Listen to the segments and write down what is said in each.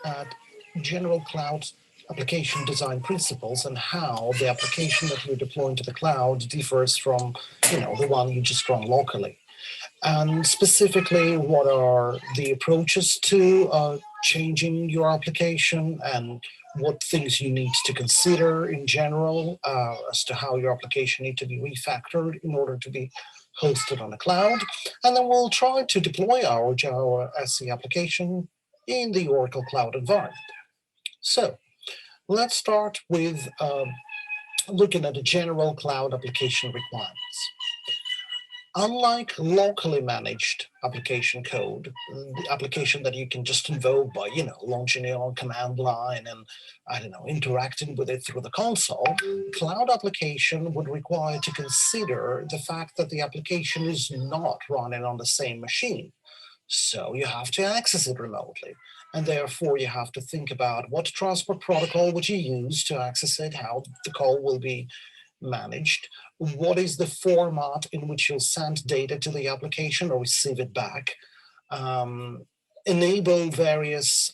at general cloud application design principles and how the application that you're deploying to the cloud differs from, the one you just run locally. And specifically, what are the approaches to changing your application and what things you need to consider in general as to how your application need to be refactored in order to be hosted on the cloud. And then we'll try to deploy our Java SE application in the Oracle Cloud environment. So let's start with looking at the general cloud application requirements. Unlike locally managed application code, the application that you can just invoke by, launching your own command line and, interacting with it through the console, cloud application would require to consider the fact that the application is not running on the same machine. So you have to access it remotely. And therefore, you have to think about what transport protocol would you use to access it, how the call will be managed, what is the format in which you'll send data to the application or receive it back, enable various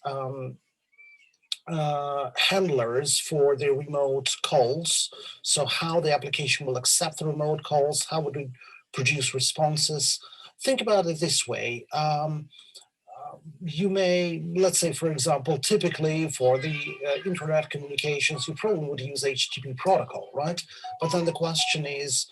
handlers for the remote calls. So how the application will accept the remote calls, how would it produce responses. Think about it this way. You may, let's say, for example, typically for the internet communications, you probably would use HTTP protocol, right? But then the question is,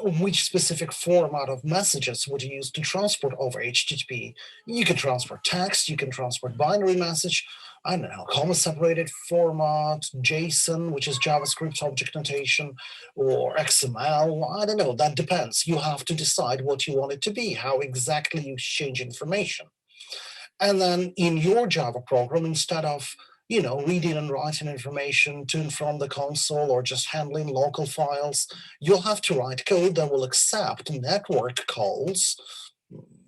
which specific format of messages would you use to transport over HTTP? You can transport text, you can transport binary message, I don't know, comma-separated format, JSON, which is JavaScript object notation, or XML, I don't know, that depends. You have to decide what you want it to be, how exactly you exchange information. And then in your Java program, instead of reading and writing information to and from the console or just handling local files, you'll have to write code that will accept network calls,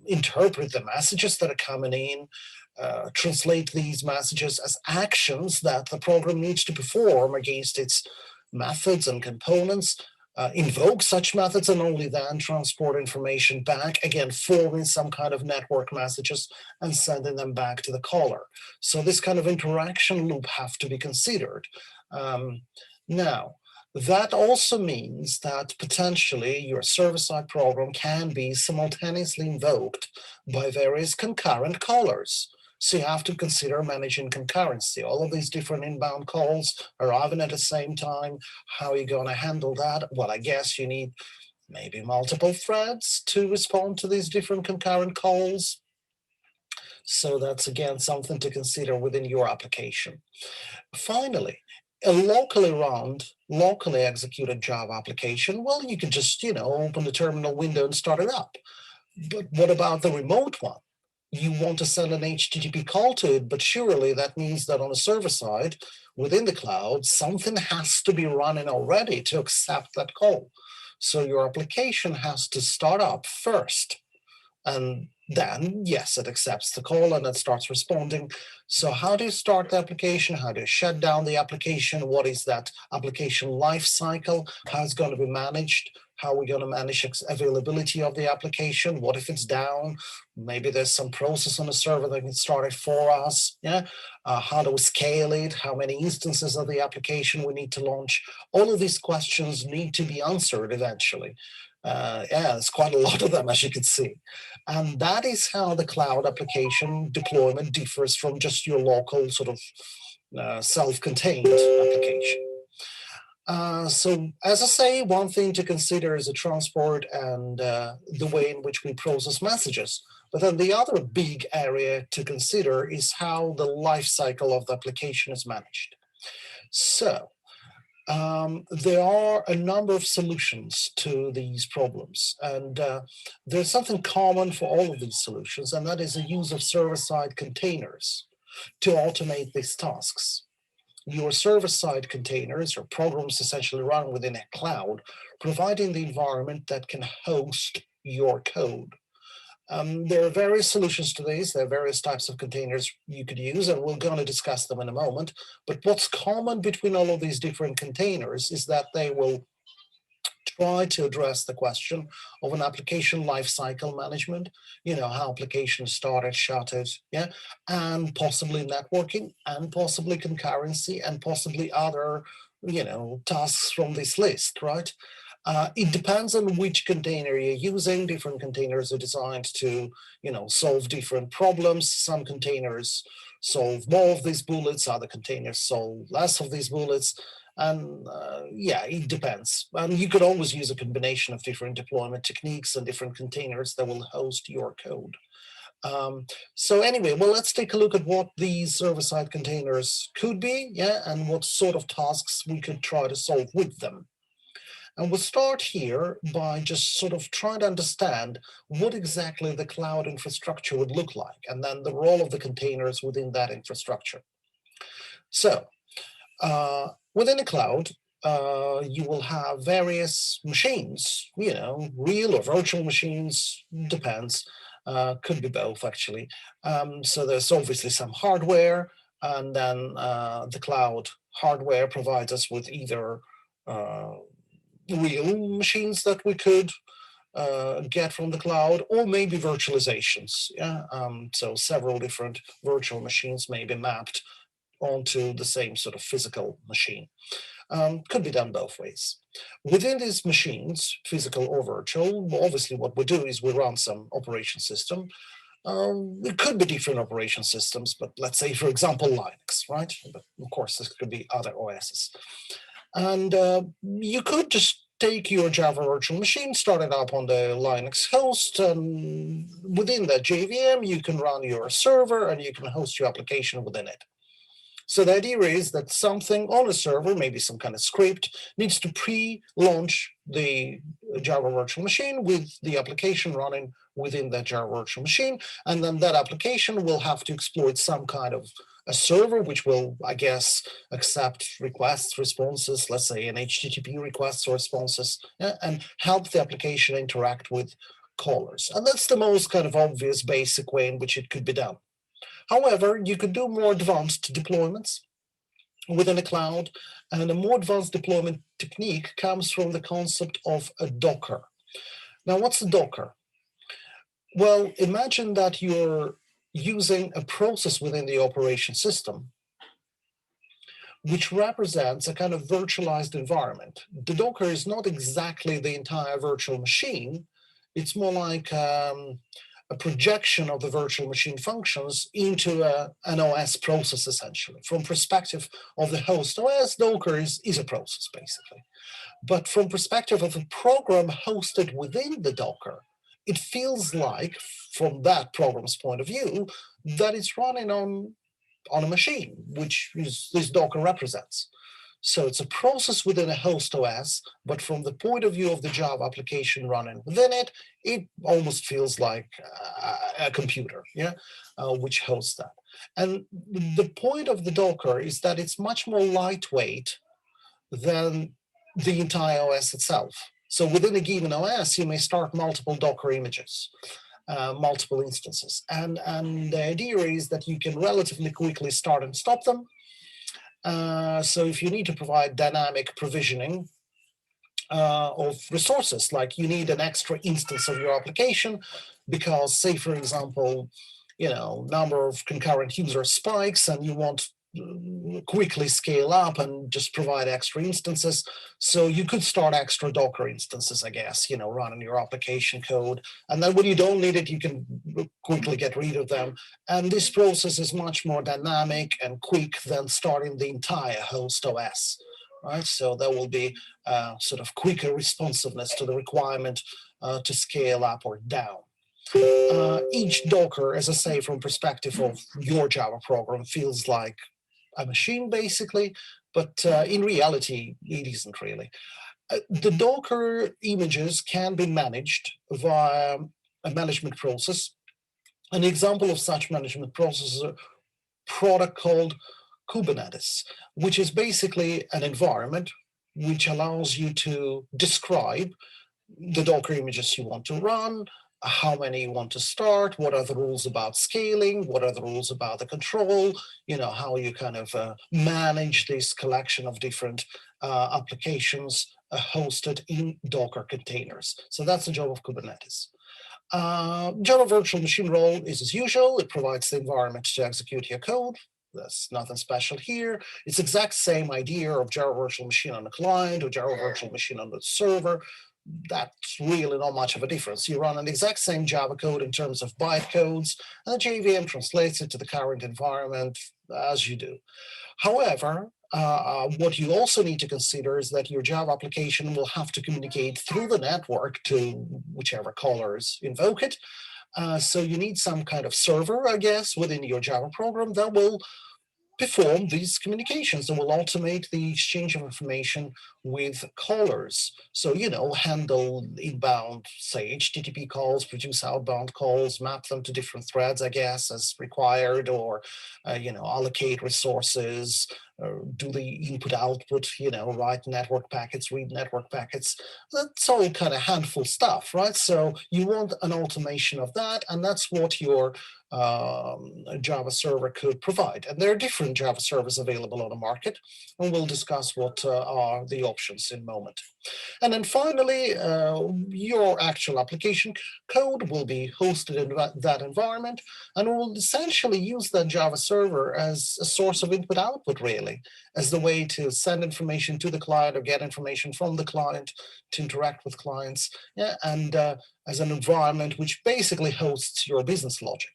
interpret the messages that are coming in, translate these messages as actions that the program needs to perform against its methods and components, invoke such methods, and only then transport information back, again, forming some kind of network messages and sending them back to the caller. So this kind of interaction loop have to be considered. Now, that also means that potentially your server-side program can be simultaneously invoked by various concurrent callers. So you have to consider managing concurrency. All of these different inbound calls arriving at the same time. How are you going to handle that? Well, I guess you need maybe multiple threads to respond to these different concurrent calls. So that's, again, something to consider within your application. Finally, a locally run, locally executed Java application, well, you can just, open the terminal window and start it up. But what about the remote one? You want to send an HTTP call to it, but surely that means that on the server side, within the cloud, something has to be running already to accept that call. So your application has to start up first. And then, yes, it accepts the call and it starts responding. So how do you start the application? How do you shut down the application? What is that application life cycle? How it's going to be managed? How are we going to manage availability of the application? What if it's down? Maybe there's some process on the server that can start it for us. Yeah. How do we scale it? How many instances of the application we need to launch? All of these questions need to be answered eventually. There's quite a lot of them, as you can see. And that is how the cloud application deployment differs from just your local sort of self-contained application. So as I say, one thing to consider is the transport and the way in which we process messages. But then the other big area to consider is how the life cycle of the application is managed. So there are a number of solutions to these problems. And there's something common for all of these solutions, and that is the use of server-side containers to automate these tasks. Your server-side containers are programs essentially run within a cloud, providing the environment that can host your code. There are various solutions to these. There are various types of containers you could use, and we're going to discuss them in a moment. But what's common between all of these different containers is that they will try to address the question of an application lifecycle management, how applications started, shuttered, yeah, and possibly networking, and possibly concurrency, and possibly other, tasks from this list, right? It depends on which container you're using. Different containers are designed to, solve different problems. Some containers solve more of these bullets, other containers solve less of these bullets. And yeah, it depends. And you could always use a combination of different deployment techniques and different containers that will host your code. So anyway, well, let's take a look at what these server-side containers could be, yeah, and what sort of tasks we could try to solve with them. And we'll start here by just sort of trying to understand what exactly the cloud infrastructure would look like, and then the role of the containers within that infrastructure. So within a cloud, you will have various machines, real or virtual machines, depends, could be both actually. So there's obviously some hardware, and then the cloud hardware provides us with either real machines that we could get from the cloud, or maybe virtualizations. Yeah, so several different virtual machines may be mapped onto the same sort of physical machine. Could be done both ways. Within these machines, physical or virtual, obviously what we do is we run some operation system. It could be different operation systems, but let's say, for example, Linux, right? But of course, this could be other OSs. And you could just take your Java virtual machine, start it up on the Linux host, and within that JVM, you can run your server and you can host your application within it. So the idea is that something on a server, maybe some kind of script, needs to pre-launch the Java virtual machine with the application running within that Java virtual machine. And then that application will have to exploit some kind of a server, which will, I guess, accept requests, responses, let's say an HTTP requests or responses, and help the application interact with callers. And that's the most kind of obvious basic way in which it could be done. However, you could do more advanced deployments within a cloud, and a more advanced deployment technique comes from the concept of a Docker. Now, what's a Docker? Well, imagine that you're using a process within the operation system, which represents a kind of virtualized environment. The Docker is not exactly the entire virtual machine. It's more like a projection of the virtual machine functions into an OS process, essentially. From perspective of the host OS, Docker is a process, basically. But from perspective of a program hosted within the Docker, it feels like, from that program's point of view, that it's running on a machine, which this Docker represents. So it's a process within a host OS, but from the point of view of the Java application running within it, it almost feels like a computer, yeah, which hosts that. And the point of the Docker is that it's much more lightweight than the entire OS itself. So within a given OS, you may start multiple Docker images, multiple instances. And the idea is that you can relatively quickly start and stop them. So if you need to provide dynamic provisioning of resources, like you need an extra instance of your application because, say, for example, number of concurrent user spikes and you want quickly scale up and just provide extra instances. So you could start extra Docker instances, I guess, running your application code. And then when you don't need it, you can quickly get rid of them. And this process is much more dynamic and quick than starting the entire host OS, right? So there will be sort of quicker responsiveness to the requirement to scale up or down. Each Docker, as I say, from perspective of your Java program, feels like a machine, basically, but in reality, it isn't really. The Docker images can be managed via a management process. An example of such management process is a product called Kubernetes, which is basically an environment which allows you to describe the Docker images you want to run, how many you want to start, what are the rules about scaling, what are the rules about the control, how you kind of manage this collection of different applications hosted in Docker containers. So that's the job of Kubernetes. Java Virtual Machine role is as usual. It provides the environment to execute your code. There's nothing special here. It's exact same idea of Java Virtual Machine on the client or Java Virtual Machine on the server. That's really not much of a difference. You run an exact same Java code in terms of bytecodes, and the JVM translates it to the current environment as you do. However, what you also need to consider is that your Java application will have to communicate through the network to whichever callers invoke it. So you need some kind of server, I guess, within your Java program that will perform these communications and will automate the exchange of information with callers. So, handle inbound, say, HTTP calls, produce outbound calls, map them to different threads, I guess, as required, or, allocate resources, do the input output, write network packets, read network packets. That's all kind of handful stuff, right? So you want an automation of that, and that's what your Java server could provide. And there are different Java servers available on the market, and we'll discuss what are the options in a moment. And then finally, your actual application code will be hosted in that environment, and will essentially use that Java server as a source of input-output, really, as the way to send information to the client or get information from the client to interact with clients, and as an environment which basically hosts your business logic.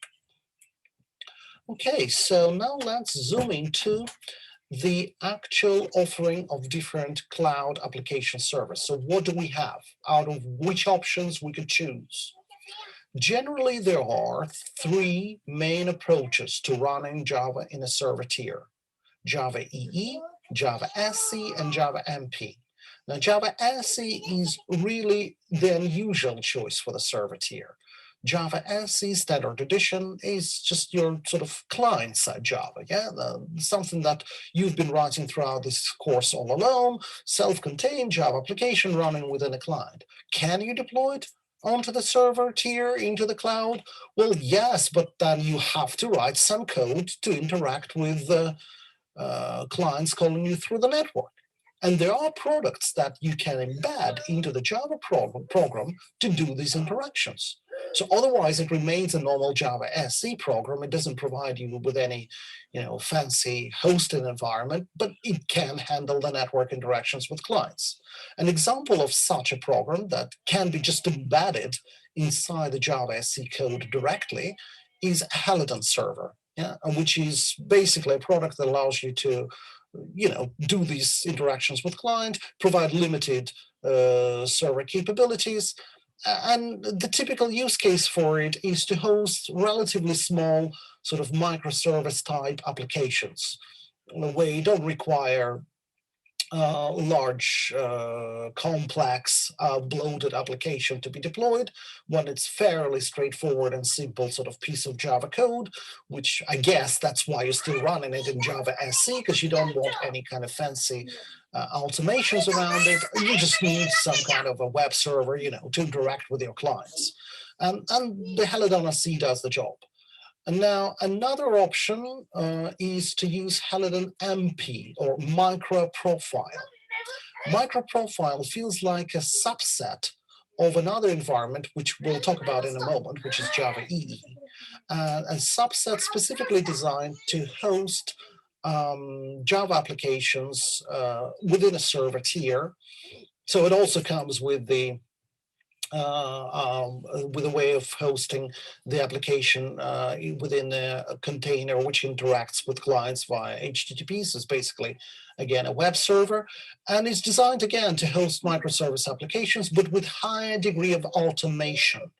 Okay, so now let's zoom into the actual offering of different cloud application servers. So what do we have out of which options we could choose? Generally, there are three main approaches to running Java in a server tier: Java EE, Java SE, and Java MP. Now, Java SE is really the unusual choice for the server tier. Java SE Standard Edition is just your sort of client-side Java, something that you've been writing throughout this course all alone, self-contained Java application running within a client. Can you deploy it onto the server tier into the cloud? Well, yes, but then you have to write some code to interact with the clients calling you through the network. And there are products that you can embed into the Java program to do these interactions. So otherwise, it remains a normal Java SE program. It doesn't provide you with any, fancy hosting environment, but it can handle the network interactions with clients. An example of such a program that can be just embedded inside the Java SE code directly is Halogen Server, which is basically a product that allows you to do these interactions with client, provide limited server capabilities. And the typical use case for it is to host relatively small sort of microservice type applications, where you don't require large, complex, bloated application to be deployed, when it's fairly straightforward and simple sort of piece of Java code, which I guess that's why you're still running it in Java SE, because you don't want any kind of fancy automations around it. You just need some kind of a web server, to interact with your clients. And the Halogen SE does the job. And now another option is to use Halogen MP, or micro profile. Micro profile feels like a subset of another environment, which we'll talk about in a moment, which is Java EE. A subset specifically designed to host Java applications within a server tier. So it also comes with the with a way of hosting the application within a container which interacts with clients via HTTP. So it's basically, again, a web server, and it's designed, again, to host microservice applications, but with higher degree of automation.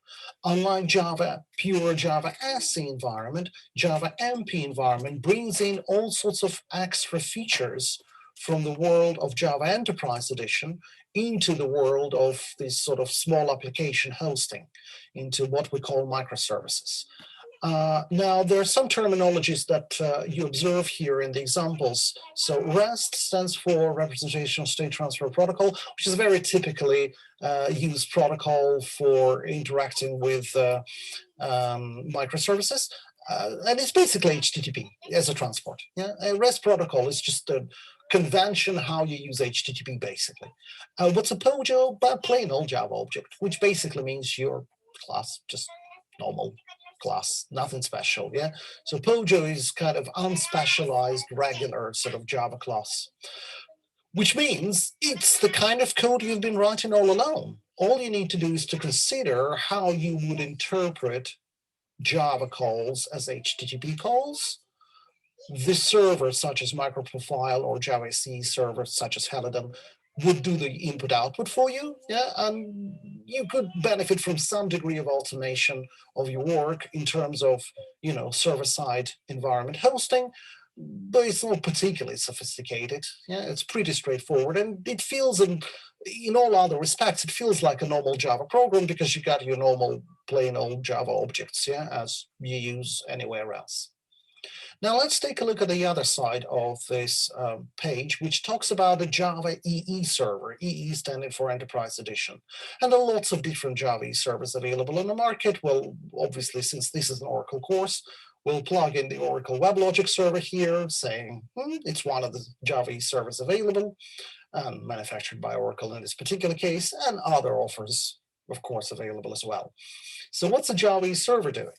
Unlike Java, pure Java SE environment, Java MP environment brings in all sorts of extra features from the world of Java Enterprise Edition into the world of this sort of small application hosting, into what we call microservices. Now, there are some terminologies that you observe here in the examples. So REST stands for Representational State Transfer Protocol, which is a very typically used protocol for interacting with microservices. And it's basically HTTP as a transport. Yeah, a REST protocol is just a convention how you use HTTP basically. What's a POJO? But plain old Java object, which basically means your class, just normal class, nothing special. Yeah. So POJO is kind of unspecialized, regular sort of Java class, which means it's the kind of code you've been writing all along. All you need to do is to consider how you would interpret Java calls as HTTP calls. This server, such as microprofile, or Java SE server, such as Halogen, would do the input output for you. Yeah, and you could benefit from some degree of automation of your work in terms of, server-side environment hosting, but it's not particularly sophisticated. Yeah, it's pretty straightforward, and it feels, in all other respects, it feels like a normal Java program because you got your normal plain old Java objects, yeah, as you use anywhere else. Now let's take a look at the other side of this page, which talks about the Java EE server, EE standing for Enterprise Edition. And there are lots of different Java EE servers available in the market. Well, obviously, since this is an Oracle course, we'll plug in the Oracle WebLogic server here, saying it's one of the Java EE servers available, manufactured by Oracle in this particular case, and other offers, of course, available as well. So what's a Java EE server doing?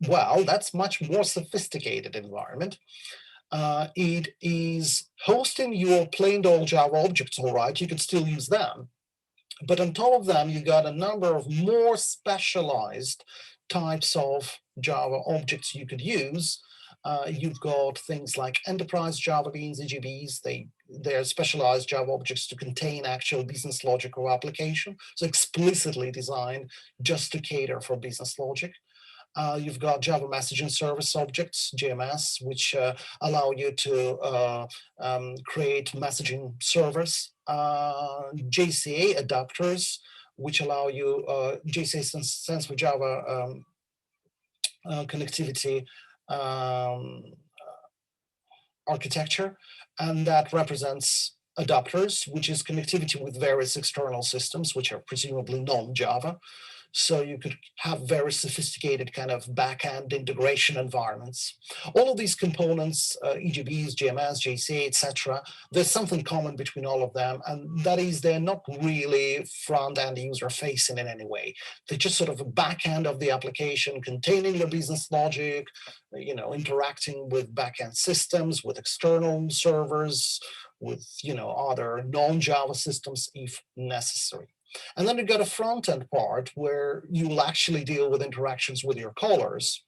Well, that's much more sophisticated environment. It is hosting your plain old Java objects, all right, you can still use them. But on top of them, you got a number of more specialized types of Java objects you could use. You've got things like enterprise Java beans, EJBs. They're specialized Java objects to contain actual business logic or application, so explicitly designed just to cater for business logic. You've got Java Messaging Service Objects, JMS, which allow you to create messaging servers. JCA adapters, which allow you, JCA stands for Java Connectivity Architecture, and that represents adapters, which is connectivity with various external systems, which are presumably non-Java. So you could have very sophisticated kind of back-end integration environments. All of these components, EJBs, JMS, JCA, etc., there's something common between all of them, and that is they're not really front-end user-facing in any way. They're just sort of a back-end of the application containing the business logic, interacting with back-end systems, with external servers, with other non-Java systems if necessary. And then you've got a front-end part where you'll actually deal with interactions with your callers.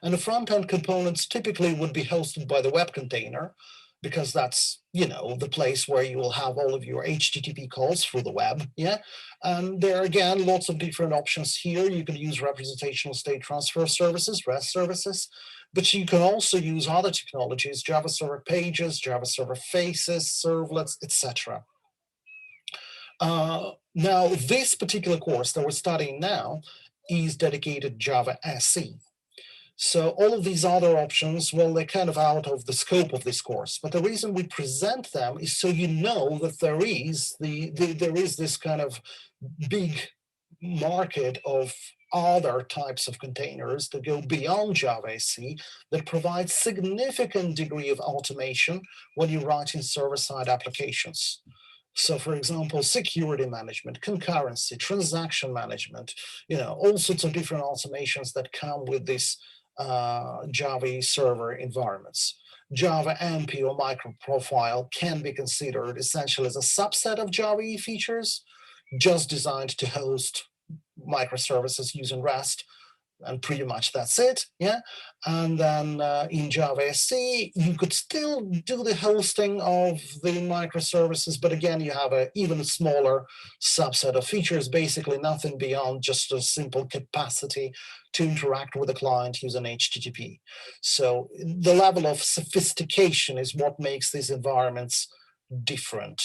And the front-end components typically would be hosted by the web container, because that's, the place where you will have all of your HTTP calls through the web, yeah? And there are, again, lots of different options here. You can use representational state transfer services, REST services, but you can also use other technologies, Java Server Pages, Java Server Faces, servlets, etc. Now, this particular course that we're studying now is dedicated Java SE. So all of these other options, well, they're kind of out of the scope of this course. But the reason we present them is so you know that there is this kind of big market of other types of containers that go beyond Java SE that provide significant degree of automation when you're writing server-side applications. So, for example, security management, concurrency, transaction management, all sorts of different automations that come with this Java server environments. Java MP or microprofile can be considered essentially as a subset of Java EE features, just designed to host microservices using REST, and pretty much that's it, yeah? And then in Java SE, you could still do the hosting of the microservices, but again, you have an even smaller subset of features, basically nothing beyond just a simple capacity to interact with the client using HTTP. So the level of sophistication is what makes these environments different.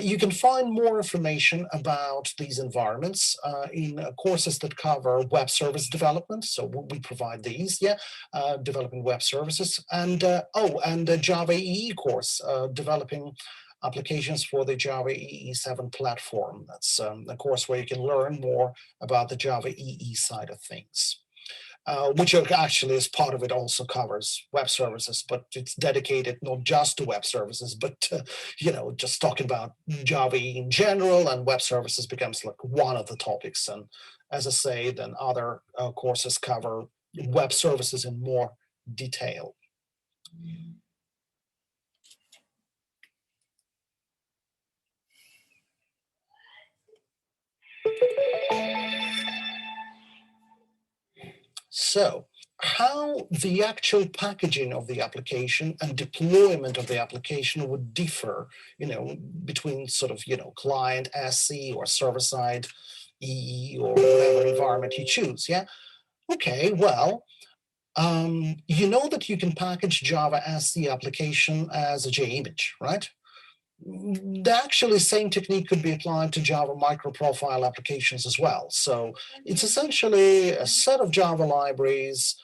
You can find more information about these environments in courses that cover web service development. So we provide these, developing web services, and and the Java EE course, developing applications for the Java EE7 platform. That's a course where you can learn more about the Java EE side of things. Which actually, as part of it, also covers web services, but it's dedicated not just to web services, but just talking about Java in general, and web services becomes like one of the topics. And as I say, then other courses cover web services in more detail. So how the actual packaging of the application and deployment of the application would differ, between sort of, client SC or server-side EE or whatever environment you choose, yeah? Okay, well, you know that you can package Java SC application as a JImage, right? The actually same technique could be applied to Java microprofile applications as well. So it's essentially a set of Java libraries.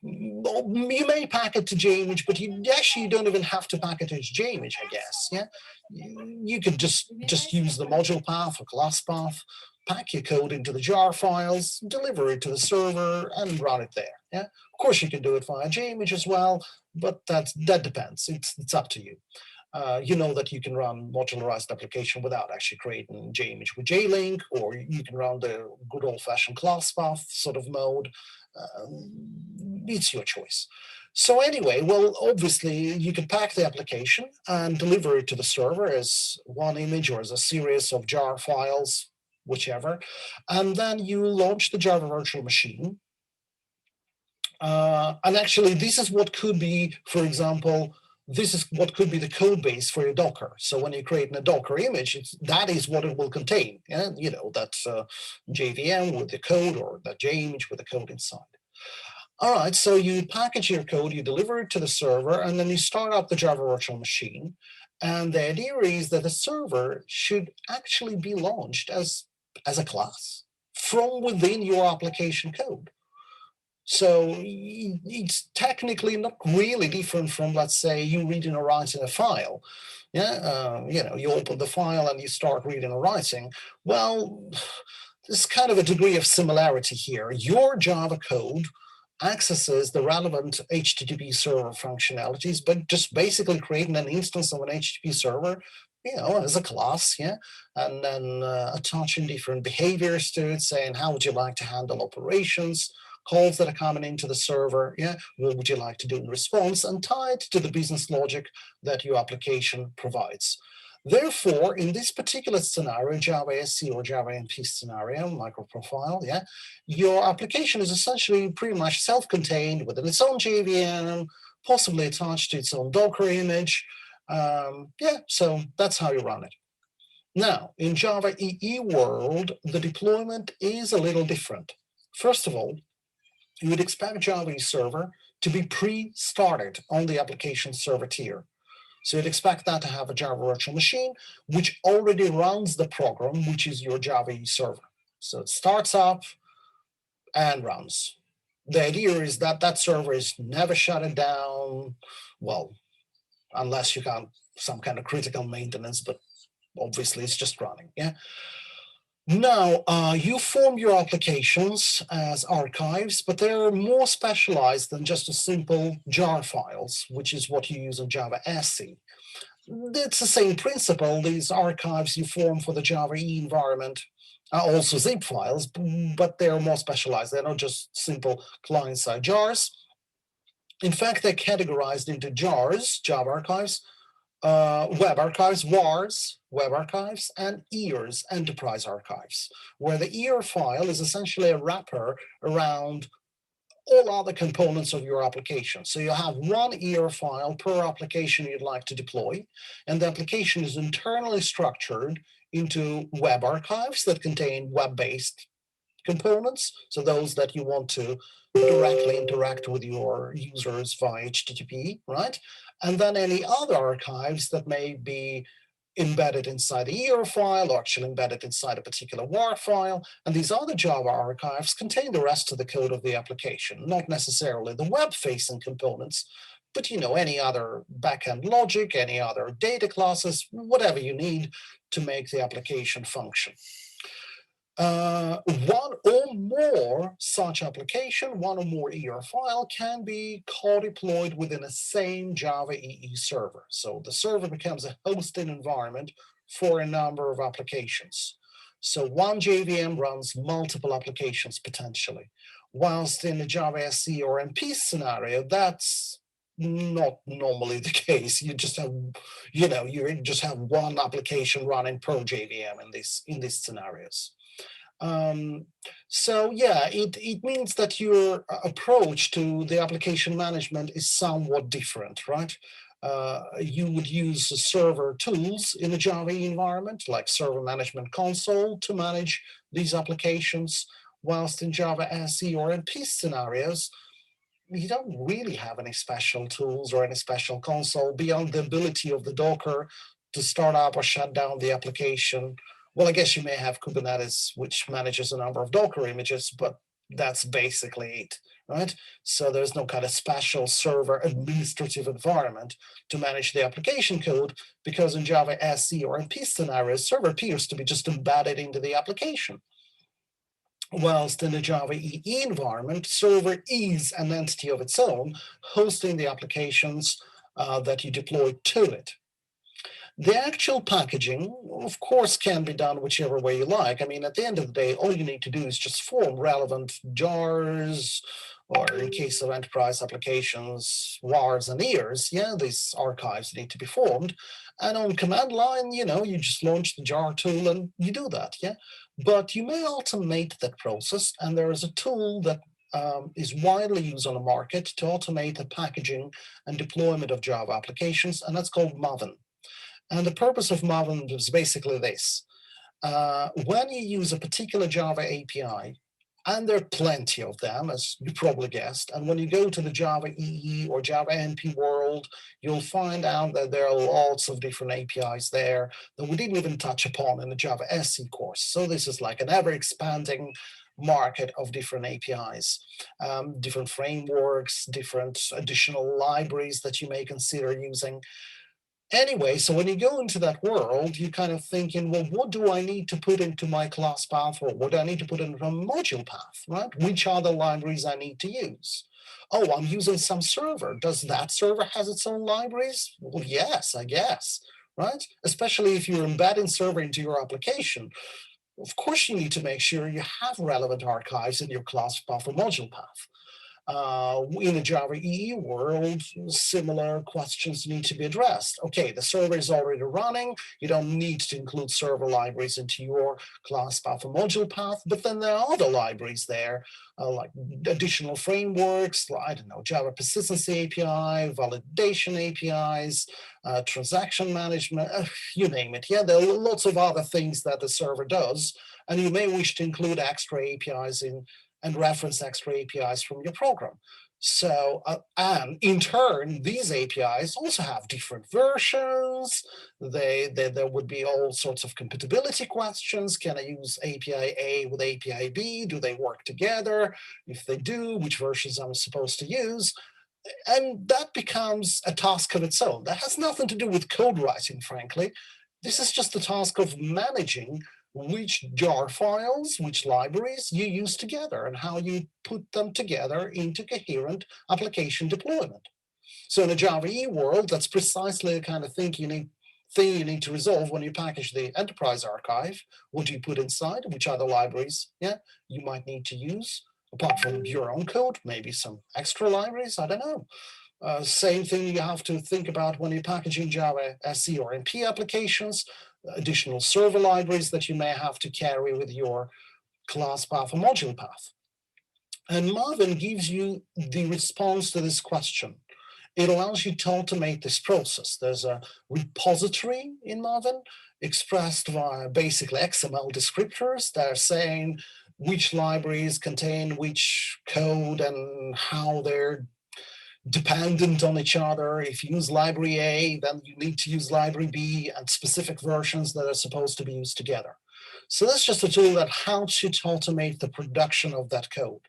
You may pack it to JImage, but you actually don't even have to pack it as JImage, I guess. Yeah, you could just use the module path or class path, pack your code into the jar files, deliver it to the server, and run it there. Yeah, of course you can do it via JImage as well, but that depends. It's up to you. You know that you can run modularized application without actually creating JImage with JLink, or you can run the good old-fashioned class path sort of mode. It's your choice. So anyway, well, obviously you can pack the application and deliver it to the server as one image or as a series of jar files, whichever, and then you launch the Java virtual machine. And actually, this is what could be, for example, this is what could be the code base for your Docker. So when you're creating a Docker image, that is what it will contain. And that's JVM with the code, or that JImage with the code inside. All right, so you package your code, you deliver it to the server, and then you start up the Java virtual machine. And the idea is that the server should actually be launched as a class from within your application code. So it's technically not really different from, let's say, you reading or writing a file. Yeah, you open the file and you start reading or writing. Well, there's kind of a degree of similarity here. Your Java code accesses the relevant HTTP server functionalities, but just basically creating an instance of an HTTP server, as a class, yeah, and then attaching different behaviors to it, saying how would you like to handle operations, calls that are coming into the server, yeah, what would you like to do in response, and tied to the business logic that your application provides. Therefore, in this particular scenario, Java SC or Java NP scenario, microprofile, yeah, your application is essentially pretty much self-contained within its own JVM, possibly attached to its own Docker image. So that's how you run it. Now, in Java EE world, the deployment is a little different. First of all, you would expect Java EE server to be pre-started on the application server tier. So you'd expect that to have a Java virtual machine, which already runs the program, which is your Java EE server. So it starts up and runs. The idea is that that server is never shut down, well, unless you got some kind of critical maintenance, but obviously it's just running, yeah? Now, you form your applications as archives, but they're more specialized than just a simple jar files, which is what you use in Java SC. It's the same principle. These archives you form for the Java EE environment are also zip files, but they're more specialized. They're not just simple client-side jars. In fact, they're categorized into jars, Java archives, web archives, WARs, web archives, and EARs, enterprise archives, where the EAR file is essentially a wrapper around all other components of your application. So you have one EAR file per application you'd like to deploy, and the application is internally structured into web archives that contain web-based components, so those that you want to directly interact with your users via HTTP, right? And then any other archives that may be embedded inside the ER file, or actually embedded inside a particular WAR file. And these other Java archives contain the rest of the code of the application, not necessarily the web-facing components, but any other backend logic, any other data classes, whatever you need to make the application function. One or more such application, one or more ER file can be co-deployed within a same Java EE server. So the server becomes a hosting environment for a number of applications. So one JVM runs multiple applications potentially, whilst in the Java SE or MP scenario, that's not normally the case. You just have, you just have one application running per JVM in these scenarios. So yeah, it means that your approach to the application management is somewhat different, right? You would use server tools in a Java environment, like Server Management Console, to manage these applications, whilst in Java SE or MP scenarios, you don't really have any special tools or any special console beyond the ability of the Docker to start up or shut down the application. Well, I guess you may have Kubernetes, which manages a number of Docker images, but that's basically it, right? So there's no kind of special server administrative environment to manage the application code, because in Java SE or MP scenarios, server appears to be just embedded into the application. Whilst in the Java EE environment, server is an entity of its own, hosting the applications that you deploy to it. The actual packaging, of course, can be done whichever way you like. I mean, at the end of the day, all you need to do is just form relevant jars, or in case of enterprise applications, wars and ears, these archives need to be formed. And on command line, you just launch the jar tool and you do that, But you may automate that process, and there is a tool that is widely used on the market to automate the packaging and deployment of Java applications, and that's called Maven. And the purpose of Maven is basically this. When you use a particular Java API, and there are plenty of them, as you probably guessed, and when you go to the Java EE or Java NP world, you'll find out that there are lots of different APIs there that we didn't even touch upon in the Java SE course. So this is like an ever-expanding market of different APIs, different frameworks, different additional libraries that you may consider using. Anyway, so when you go into that world, you're kind of thinking, well, what do I need to put into my class path, or what do I need to put into a module path, right? Which are the libraries I need to use? Oh, I'm using some server. Does that server has its own libraries? Well, yes, I guess, right? Especially if you're embedding server into your application. Of course, you need to make sure you have relevant archives in your class path or module path. In the Java EE world, similar questions need to be addressed. Okay, the server is already running. You don't need to include server libraries into your class path or module path, but then there are other libraries there, like additional frameworks, I don't know, Java Persistency API, validation APIs, transaction management, you name it. There are lots of other things that the server does, and you may wish to include extra APIs and reference extra APIs from your program. So, and in turn, these APIs also have different versions. There would be all sorts of compatibility questions. Can I use API A with API B? Do they work together? If they do, which versions am I supposed to use? And that becomes a task of its own. That has nothing to do with code writing, frankly. This is just the task of managing which jar files, which libraries you use together, and how you put them together into coherent application deployment. So in a Java EE world, that's precisely the kind of thing you need to resolve when you package the enterprise archive. What do you put inside? Which other libraries you might need to use, apart from your own code, maybe some extra libraries, I don't know. Same thing you have to think about when you're packaging Java SE or NP applications, additional server libraries that you may have to carry with your class path or module path. And Maven gives you the response to this question. It allows you to automate this process. There's a repository in Maven expressed via basically XML descriptors that are saying which libraries contain which code and how they're dependent on each other. If you use library A, then you need to use library B and specific versions that are supposed to be used together. So that's just a tool that helps you to automate the production of that code.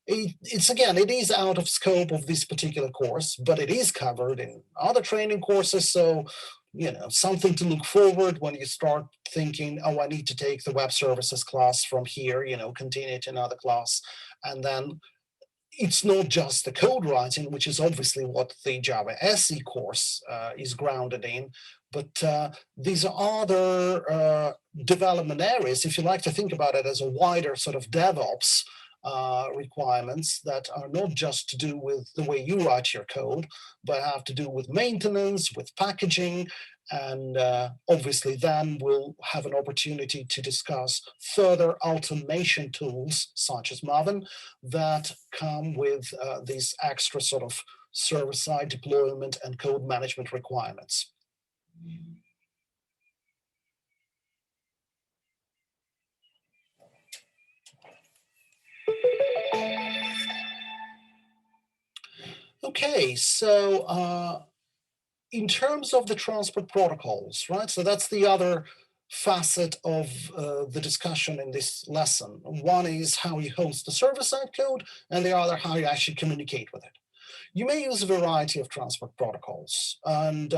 It's again, it is out of scope of this particular course, but it is covered in other training courses. So, something to look forward when you start thinking, oh, I need to take the web services class from here, continue it in another class. And then it's not just the code writing, which is obviously what the Java SE course is grounded in, but these are other development areas, if you like to think about it as a wider sort of DevOps requirements that are not just to do with the way you write your code, but have to do with maintenance, with packaging, and obviously then we'll have an opportunity to discuss further automation tools such as Maven that come with these extra sort of server-side deployment and code management requirements. Okay, so in terms of the transport protocols, right? So that's the other facet of the discussion in this lesson. One is how you host the server-side code, and the other how you actually communicate with it. You may use a variety of transport protocols, and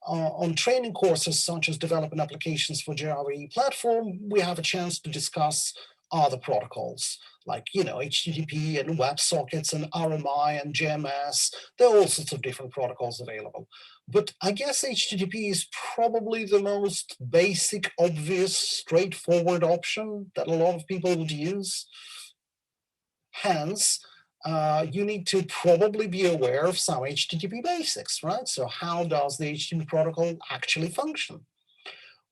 on training courses such as Developing Applications for Java EE Platform, we have a chance to discuss other protocols like HTTP and WebSockets and RMI and JMS. There are all sorts of different protocols available. But I guess HTTP is probably the most basic, obvious, straightforward option that a lot of people would use. Hence, you need to probably be aware of some HTTP basics, right? So how does the HTTP protocol actually function?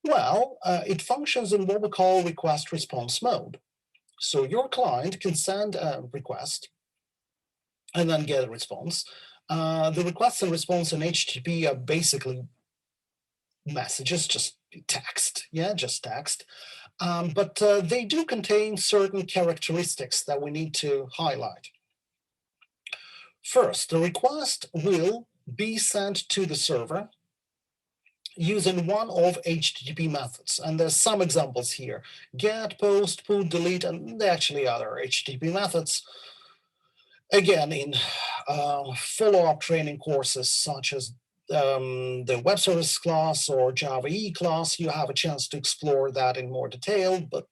Well, it functions in what we call request response mode. So your client can send a request and then get a response. The requests and response in HTTP are basically messages, just text, just text. But they do contain certain characteristics that we need to highlight. First, the request will be sent to the server using one of HTTP methods. And there's some examples here: get, post, put, delete, and there are actually other HTTP methods. Again, in follow-up training courses such as the web service class or Java EE class, you have a chance to explore that in more detail. But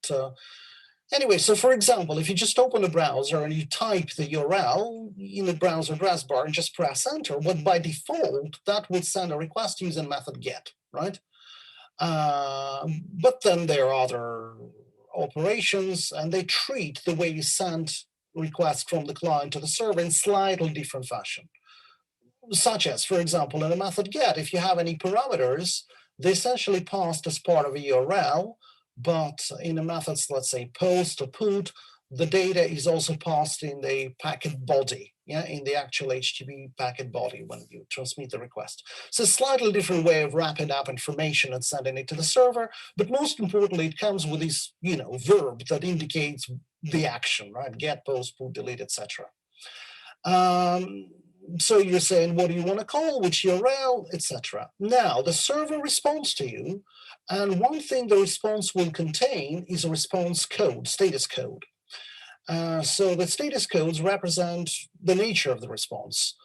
anyway, so for example, if you just open a browser and you type the URL in the browser address bar and just press enter, well, by default, that will send a request using method get, right? But then there are other operations, and they treat the way you send requests from the client to the server in slightly different fashion. Such as, for example, in a method get, if you have any parameters, they essentially passed as part of a URL, but in the methods, let's say post or put, the data is also passed in the packet body, in the actual HTTP packet body when you transmit the request. So a slightly different way of wrapping up information and sending it to the server, but most importantly, it comes with this, verb that indicates the action, right? Get, post, put, delete, etc. So you're saying, what do you want to call, which URL, etc. Now, the server responds to you, and one thing the response will contain is a response code, status code. So the status codes represent the nature of the response.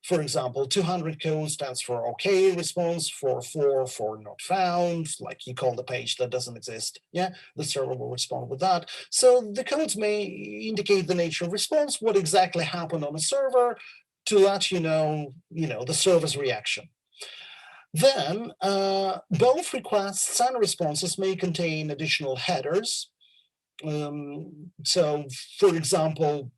For example, 200 code stands for OK response, 4 for not found, like you call the page that doesn't exist. The server will respond with that. So the codes may indicate the nature of response, what exactly happened on the server, to let you know, the server's reaction. Then both requests and responses may contain additional headers. So, for example,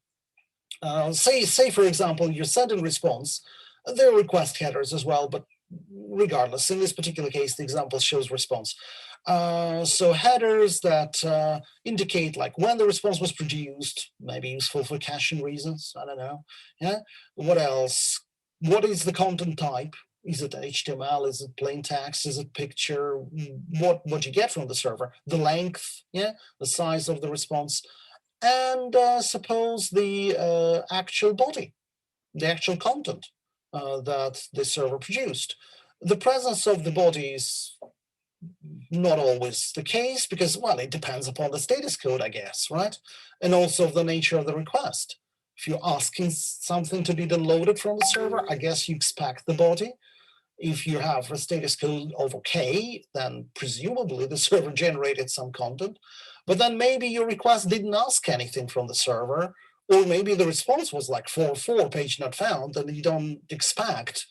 say for example, you're sending response. There are request headers as well, but regardless, in this particular case, the example shows response. So headers that indicate like when the response was produced, maybe useful for caching reasons. I don't know. What else? What is the content type? Is it HTML? Is it plain text? Is it picture? What you get from the server? The length, the size of the response, and suppose the actual body, the actual content. that the server produced. The presence of the body is not always the case because, well, it depends upon the status code, I guess, right? And also the nature of the request. If you're asking something to be downloaded from the server, I guess you expect the body. If you have a status code of OK, then presumably the server generated some content. But then maybe your request didn't ask anything from the server, or maybe the response was like 404, page not found, and you don't expect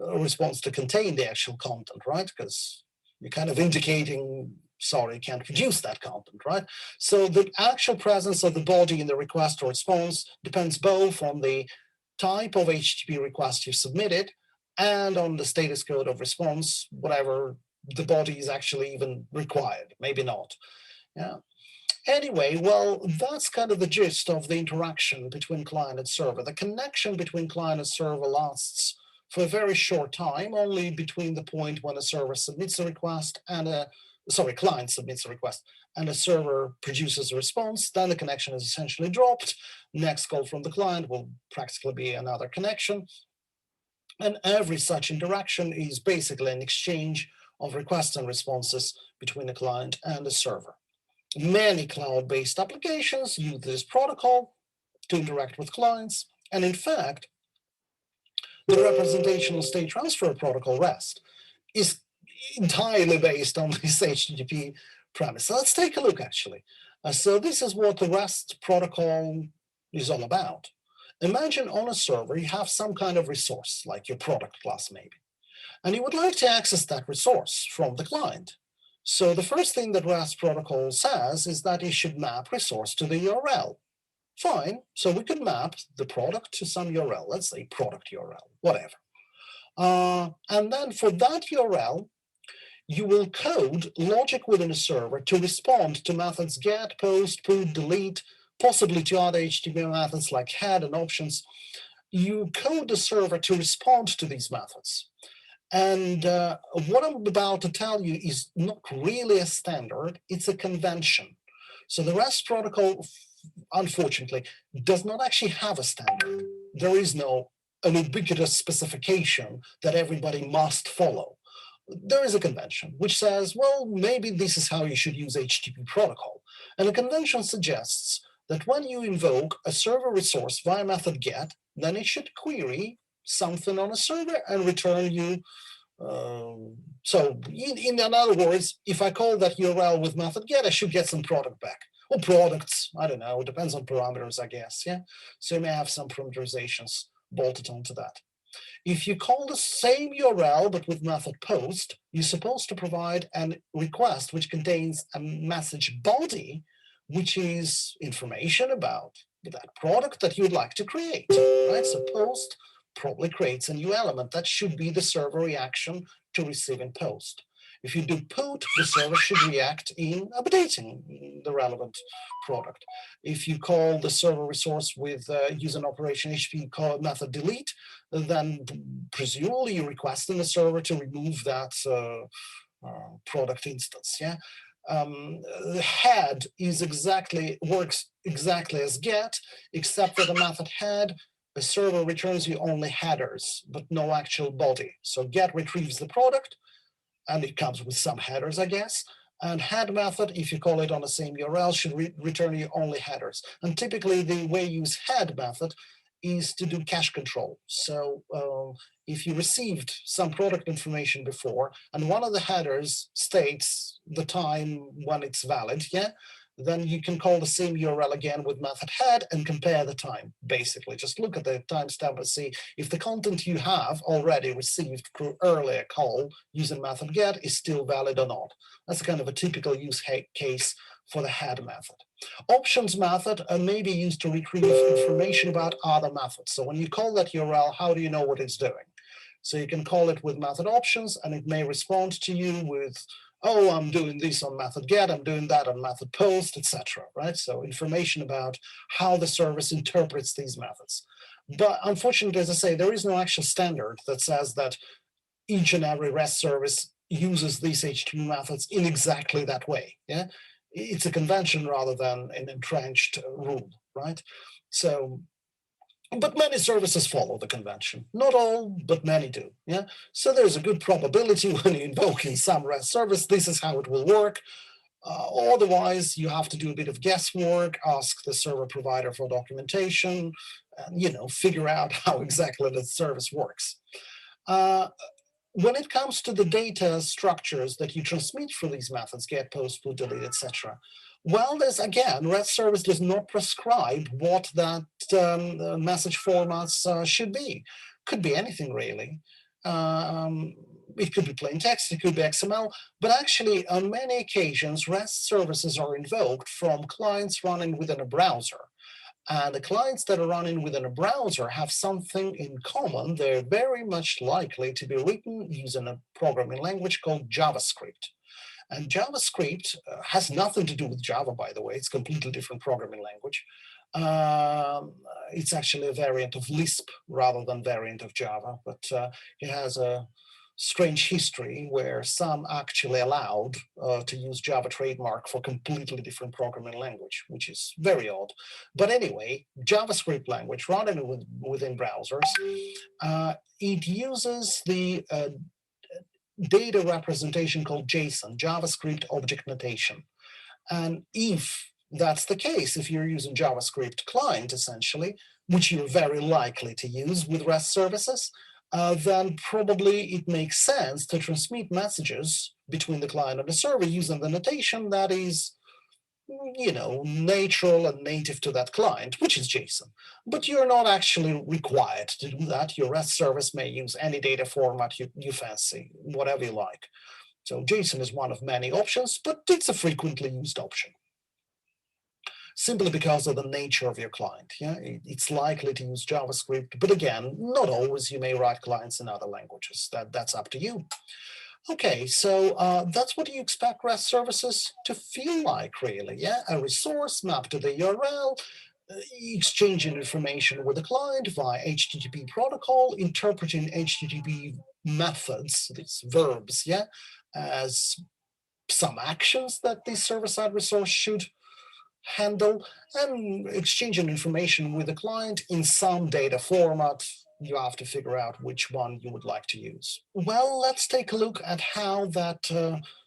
a response to contain the actual content, right? Because you're kind of indicating, sorry, you can't produce that content, right? So the actual presence of the body in the request or response depends both on the type of HTTP request you submitted and on the status code of response, whatever the body is actually even required, maybe not. Yeah. Anyway, well, that's kind of the gist of the interaction between client and server. The connection between client and server lasts for a very short time, only between the point when a server submits a request and client submits a request and a server produces a response. Then the connection is essentially dropped. Next call from the client will practically be another connection. And every such interaction is basically an exchange of requests and responses between the client and the server. Many cloud-based applications use this protocol to interact with clients. And in fact, the representational state transfer protocol, REST, is entirely based on this HTTP premise. So let's take a look, actually. So this is what the REST protocol is all about. Imagine on a server, you have some kind of resource, like your product class maybe, and you would like to access that resource from the client. So the first thing that REST protocol says is that it should map resource to the URL. Fine, so we could map the product to some URL, let's say product URL, whatever. And then for that URL, you will code logic within a server to respond to methods get, post, put, delete, possibly to other HTML methods like head and options. You code the server to respond to these methods. And what I'm about to tell you is not really a standard, it's a convention. So the REST protocol, unfortunately, does not actually have a standard. There is no an ubiquitous specification that everybody must follow. There is a convention which says, well, maybe this is how you should use HTTP protocol. And the convention suggests that when you invoke a server resource via method get, then it should query something on a server and return you. So in other words, if I call that URL with method get, I should get some product back. Or products, I don't know, it depends on parameters, I guess, yeah? So you may have some parameterizations bolted onto that. If you call the same URL but with method post, you're supposed to provide a request which contains a message body, which is information about that product that you'd like to create, right? So post probably creates a new element that should be the server reaction to receiving post. If you do put, the server should react in updating the relevant product. If you call the server resource with use an operation HTTP call method delete, then presumably you're requesting the server to remove that product instance. Yeah. Head is works exactly as get, except for the method head. The server returns you only headers, but no actual body. So get retrieves the product, and it comes with some headers, I guess. And head method, if you call it on the same URL, should return you only headers. And typically the way you use head method is to do cache control. So if you received some product information before, and one of the headers states the time when it's valid, yeah, then you can call the same URL again with method head and compare the time, basically. Just look at the timestamp and see if the content you have already received through earlier call using method get is still valid or not. That's kind of a typical use case for the head method. Options method may be used to retrieve information about other methods. So when you call that URL, how do you know what it's doing? So you can call it with method options, and it may respond to you with, oh, I'm doing this on method get, I'm doing that on method post, etc. Right? So information about how the service interprets these methods. But unfortunately, as I say, there is no actual standard that says that each and every REST service uses these HTTP methods in exactly that way. Yeah, it's a convention rather than an entrenched rule, right? So But many services follow the convention. Not all, but many do. Yeah. So there's a good probability when you invoke in some REST service, this is how it will work. Otherwise, you have to do a bit of guesswork, ask the server provider for documentation, and figure out how exactly the service works. When it comes to the data structures that you transmit for these methods, get, post, put, delete, etc., well, there's again, REST service does not prescribe what that message formats should be. Could be anything really. It could be plain text, it could be XML, but actually on many occasions, REST services are invoked from clients running within a browser. And the clients that are running within a browser have something in common. They're very much likely to be written using a programming language called JavaScript. And JavaScript has nothing to do with Java, by the way. It's a completely different programming language. It's actually a variant of Lisp rather than variant of Java, but it has a strange history where some actually allowed to use Java trademark for completely different programming language, which is very odd. But anyway, JavaScript language running within browsers, it uses the data representation called JSON, JavaScript Object Notation. And if that's the case, if you're using JavaScript client, essentially, which you're very likely to use with REST services, then probably it makes sense to transmit messages between the client and the server using the notation that is natural and native to that client, which is JSON. But you're not actually required to do that. Your REST service may use any data format you fancy, whatever you like. So JSON is one of many options, but it's a frequently used option. Simply because of the nature of your client. Yeah, it's likely to use JavaScript, but again, not always. You may write clients in other languages. That's up to you. Okay, so that's what you expect REST services to feel like, really. Yeah, a resource mapped to the URL, exchanging information with the client via HTTP protocol, interpreting HTTP methods, these verbs, yeah, as some actions that this server-side resource should handle, and exchanging information with the client in some data format. You have to figure out which one you would like to use. Well, let's take a look at how that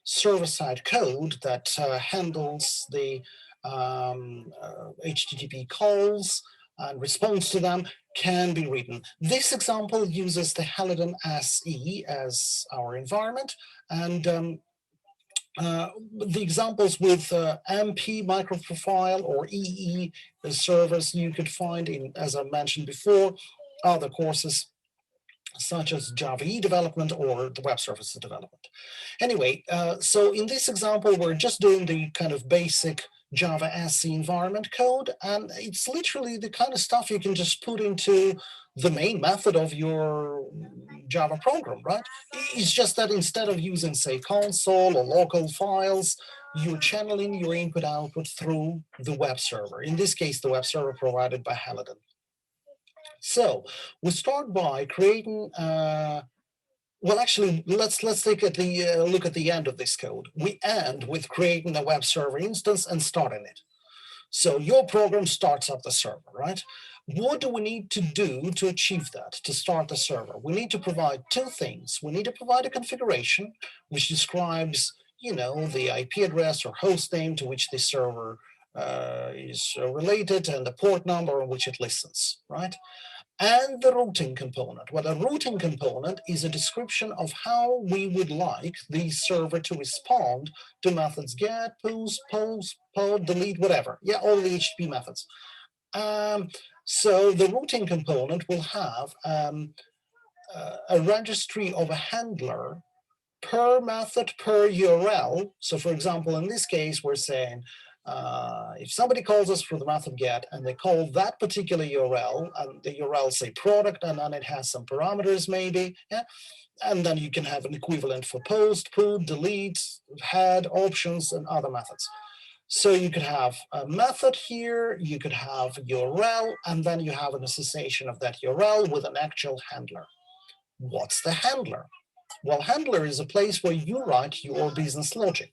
server-side code that handles the HTTP calls and response to them can be written. This example uses the Halogen SE as our environment, and the examples with MP microprofile or EE servers you could find in, as I mentioned before, other courses such as Java EE development or the web services development. Anyway, so in this example, we're just doing the kind of basic Java SE environment code, and it's literally the kind of stuff you can just put into the main method of your Java program, right? It's just that instead of using, say, console or local files, you're channeling your input-output through the web server. In this case, the web server provided by Halogen. So we start by creating. Well, actually, let's take a look at the end of this code. We end with creating a web server instance and starting it. So your program starts up the server, right? What do we need to do to achieve that, to start the server? We need to provide two things. We need to provide a configuration, which describes, the IP address or host name to which the server is related and the port number on which it listens, right? And the routing component. Well, a routing component is a description of how we would like the server to respond to methods get, post, delete, whatever. Yeah, all the HTTP methods. So the routing component will have a registry of a handler per method per URL. So for example, in this case, we're saying, if somebody calls us for the method get and they call that particular URL and the URL say product and then it has some parameters maybe, yeah, and then you can have an equivalent for post, put, delete, head, options, and other methods. So you could have a method here, you could have URL, and then you have an association of that URL with an actual handler. What's the handler? Well, handler is a place where you write your business logic.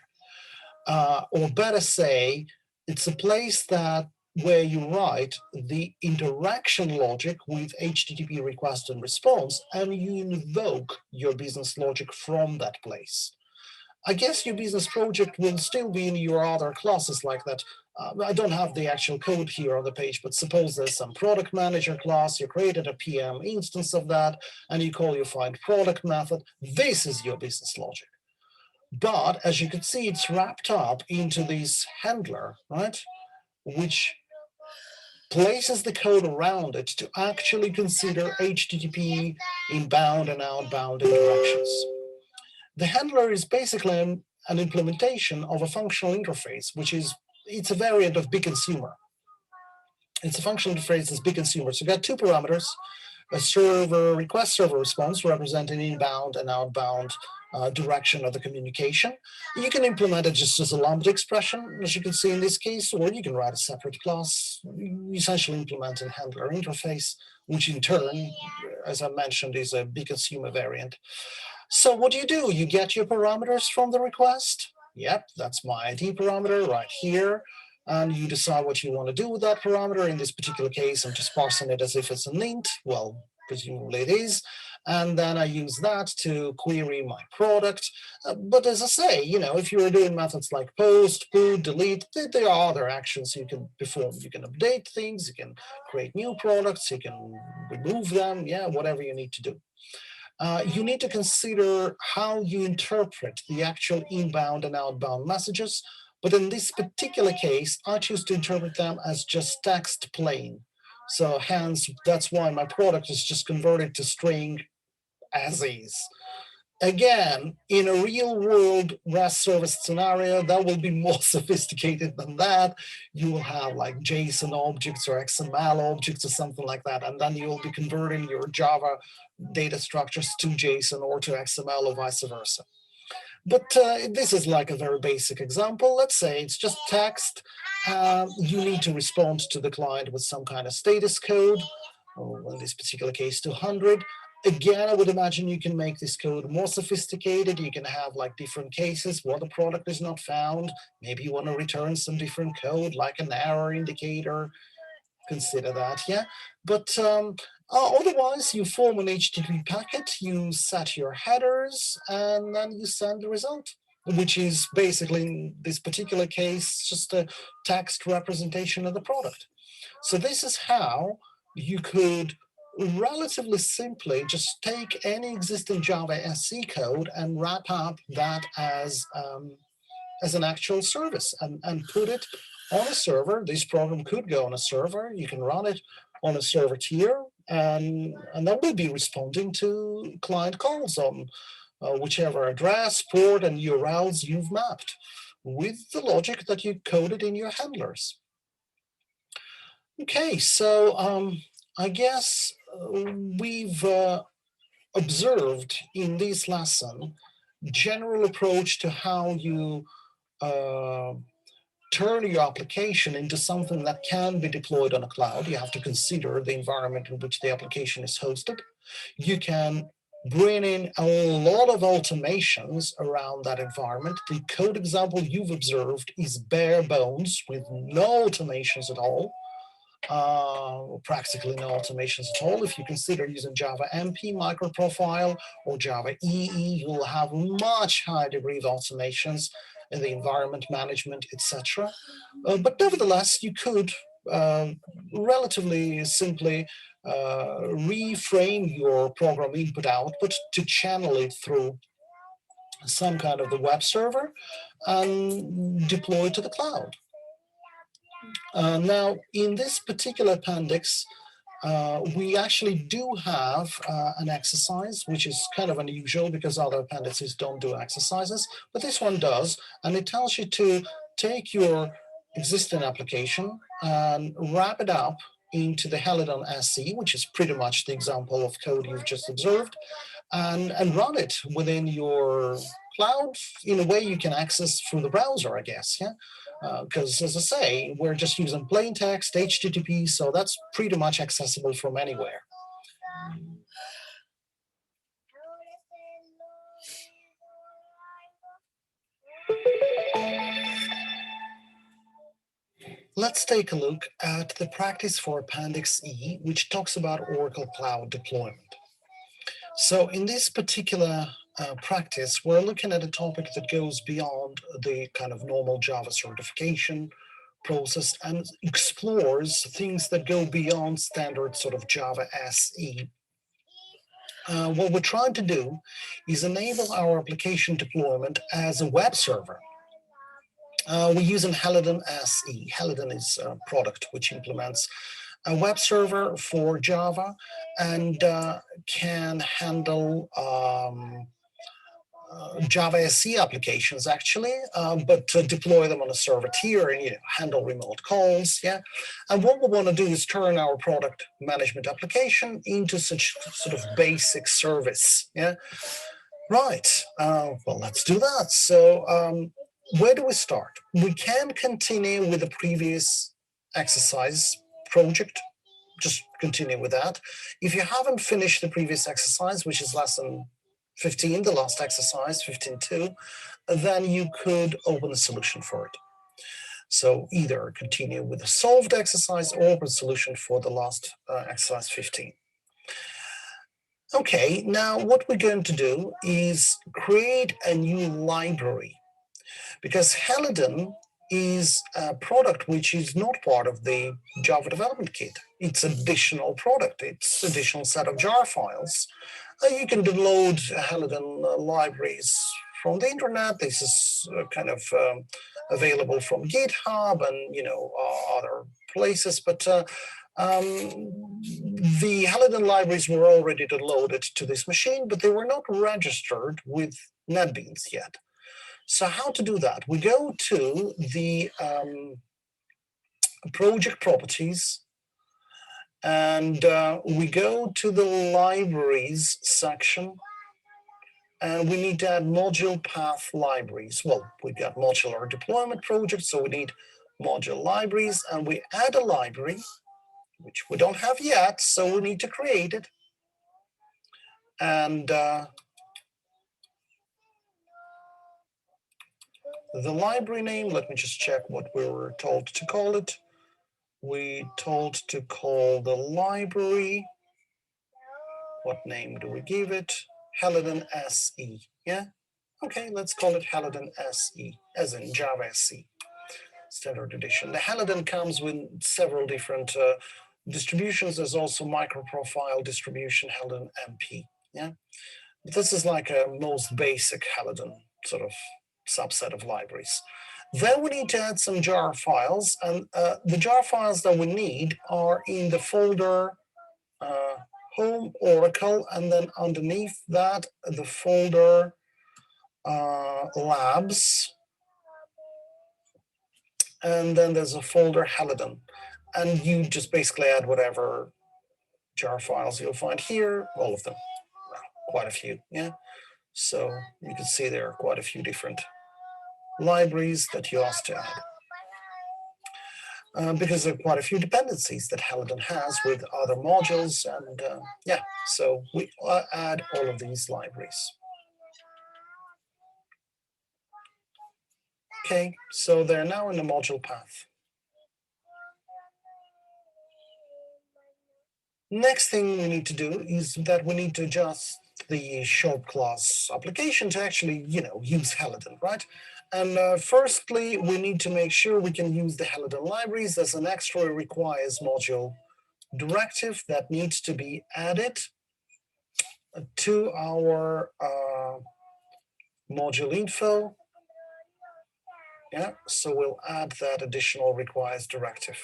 Or better say, it's a place that where you write the interaction logic with HTTP request and response, and you invoke your business logic from that place. I guess your business project will still be in your other classes like that. I don't have the actual code here on the page, but suppose there's some product manager class, you created a PM instance of that, and you call your find product method. This is your business logic. But as you can see, it's wrapped up into this handler, right? Which places the code around it to actually consider HTTP inbound and outbound interactions. The handler is basically an implementation of a functional interface, which is, it's a variant of big consumer. It's a functional interface that's big consumer. So you got two parameters, a server request, server response, representing inbound and outbound direction of the communication. You can implement it just as a lambda expression, as you can see in this case, or you can write a separate class, essentially implementing handler interface, which in turn, as I mentioned, is a big consumer variant. So what do? You get your parameters from the request. Yep, that's my ID parameter right here. And you decide what you want to do with that parameter. In this particular case, I'm just parsing it as if it's an int. Well, presumably it is. And then I use that to query my product. But as I say, if you're doing methods like post, put, delete, there are other actions you can perform. You can update things, you can create new products, you can remove them, whatever you need to do. You need to consider how you interpret the actual inbound and outbound messages. But in this particular case, I choose to interpret them as just text plain. So hence, that's why my product is just converted to string as is. Again, in a real world REST service scenario, that will be more sophisticated than that. You will have like JSON objects or XML objects or something like that. And then you'll be converting your Java data structures to JSON or to XML or vice versa. But this is like a very basic example. Let's say it's just text. You need to respond to the client with some kind of status code, or in this particular case, 200. Again, I would imagine you can make this code more sophisticated. You can have like different cases where the product is not found. Maybe you want to return some different code, like an error indicator. Consider that, yeah. But otherwise, you form an HTTP packet, you set your headers, and then you send the result, which is basically, in this particular case, just a text representation of the product. So this is how you could relatively simply just take any existing Java SE code and wrap up that as an actual service and put it on a server. This program could go on a server. You can run it on a server tier, and that will be responding to client calls on whichever address, port, and URLs you've mapped with the logic that you coded in your handlers. Okay, so I guess we've observed in this lesson general approach to how you turn your application into something that can be deployed on a cloud. You have to consider the environment in which the application is hosted. You can bring in a lot of automations around that environment. The code example you've observed is bare bones with no automations at all. Practically no automations at all. If you consider using Java MP microprofile or Java EE, you'll have much higher degree of automations in the environment management, etc. But nevertheless, you could relatively simply reframe your program input output to channel it through some kind of the web server and deploy it to the cloud. Now, in this particular appendix, we actually do have an exercise, which is kind of unusual because other appendices don't do exercises, but this one does, and it tells you to take your existing application and wrap it up into the Halogen SE, which is pretty much the example of code you've just observed, and run it within your cloud in a way you can access through the browser, I guess, yeah? Because as I say, we're just using plain text, HTTP, so that's pretty much accessible from anywhere. Let's take a look at the practice for Appendix E, which talks about Oracle Cloud deployment. So in this particular practice, we're looking at a topic that goes beyond the kind of normal Java certification process and explores things that go beyond standard sort of Java SE. What we're trying to do is enable our application deployment as a web server. We're using Halogen SE. Halogen is a product which implements a web server for Java and can handle Java SE applications actually, but to deploy them on a server tier and handle remote calls. Yeah, and what we want to do is turn our product management application into such sort of basic service. Yeah, right. Well, let's do that. So where do we start? We can continue with the previous exercise project. Just continue with that. If you haven't finished the previous exercise, which is lesson 15, the last exercise, 15.2, then you could open a solution for it. So either continue with the solved exercise or open a solution for the last exercise 15. Okay, now what we're going to do is create a new library, because Halogen is a product which is not part of the Java development kit. It's additional product. It's additional set of jar files. You can download Halogen libraries from the internet. This is kind of available from GitHub and other places. But the Halogen libraries were already downloaded to this machine, but they were not registered with NetBeans yet. So how to do that? We go to the project properties, and we go to the libraries section, and we need to add module path libraries. Well, we got modular deployment project, so we need module libraries, and we add a library, which we don't have yet, so we need to create it. And the library name, let me just check what we were told to call it. We told to call the library. What name do we give it? Halogen SE, yeah? Okay, let's call it Halogen SE, as in Java SE, standard edition. The Halogen comes with several different distributions. There's also microprofile distribution, Halogen MP, yeah? But this is like a most basic Halogen sort of subset of libraries. Then we need to add some jar files, and the jar files that we need are in the folder Home Oracle, and then underneath that the folder Labs, and then there's a folder Halogen, and you just basically add whatever jar files you'll find here, all of them, well, quite a few, yeah. So you can see there are quite a few different libraries that you asked to add, because there are quite a few dependencies that Halogen has with other modules, and yeah, so we add all of these libraries. Okay, so they're now in the module path. Next thing we need to do is that we need to adjust the shop class application to actually, use Halogen, right? And firstly, we need to make sure we can use the Halogen libraries. There's an extra requires module directive that needs to be added to our module info. Yeah, so we'll add that additional requires directive.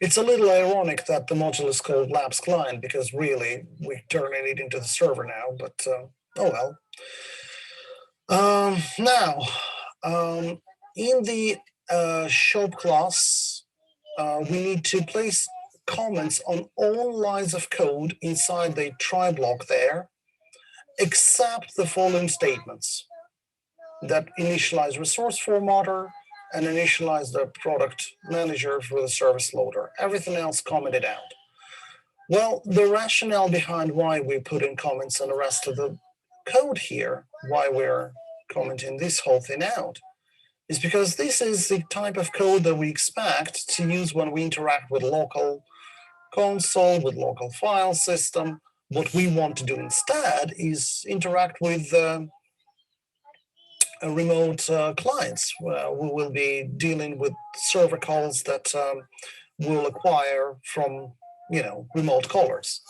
It's a little ironic that the module is called Labs Client, because really we're turning it into the server now, but oh well. Now, in the shop class, we need to place comments on all lines of code inside the try block there, except the following statements that initialize resource formatter and initialize the product manager for the service loader. Everything else commented out. Well, the rationale behind why we put in comments on the rest of the code here, why we're commenting this whole thing out, is because this is the type of code that we expect to use when we interact with local console, with local file system. What we want to do instead is interact with remote clients. We will be dealing with server calls that we'll acquire from, remote callers.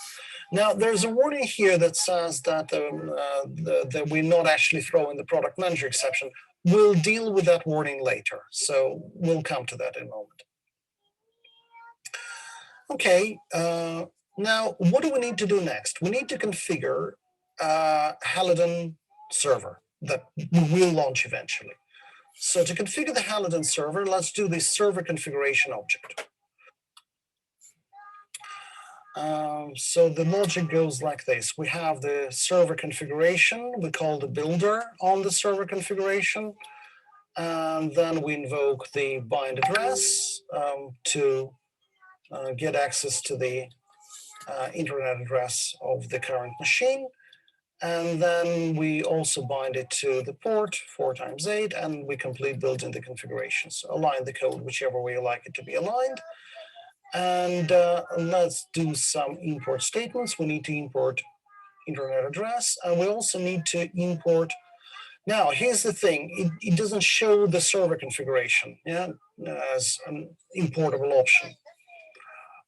Now, there's a warning here that says that that we're not actually throwing the product manager exception. We'll deal with that warning later, so we'll come to that in a moment. Okay, now what do we need to do next? We need to configure Halogen Server that we will launch eventually. So to configure the Halogen Server, let's do the server configuration object. So the logic goes like this. We have the server configuration. We call the builder on the server configuration. And then we invoke the bind address to get access to the internet address of the current machine. And then we also bind it to the port 4x8, and we complete building the configuration. So align the code whichever way you like it to be aligned. And let's do some import statements. We need to import internet address, and we also need to import. Now, here's the thing. It doesn't show the server configuration as an importable option.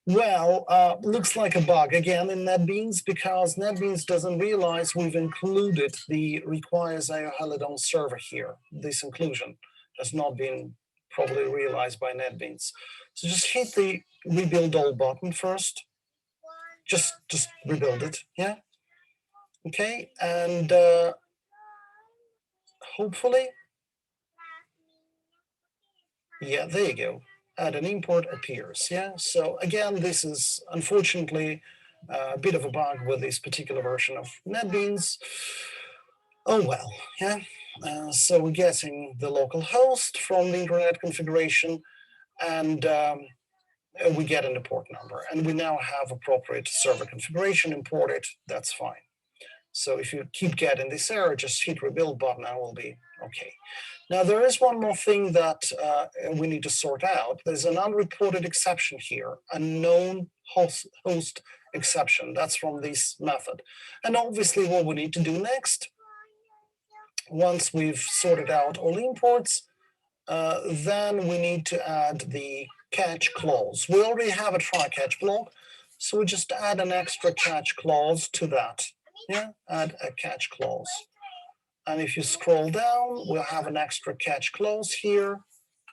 Well, looks like a bug again in NetBeans, because NetBeans doesn't realize we've included the requires IO Halogen server here. This inclusion has not been probably realized by NetBeans. So just hit the rebuild all button first. Just rebuild it, yeah? Okay, and hopefully, yeah, there you go. Add an import appears, yeah? So again, this is unfortunately a bit of a bug with this particular version of NetBeans. Oh well, yeah. So we're getting the local host from the internet configuration, and we get an import number, and we now have appropriate server configuration imported. That's fine. So if you keep getting this error, just hit rebuild button and we'll be okay. Now there is one more thing that we need to sort out. There's an unreported exception here, a known host exception. That's from this method. And obviously what we need to do next, once we've sorted out all imports, then we need to add the catch clause. We already have a try catch block, so we just add an extra catch clause to that. Yeah, add a catch clause. And if you scroll down, we'll have an extra catch clause here,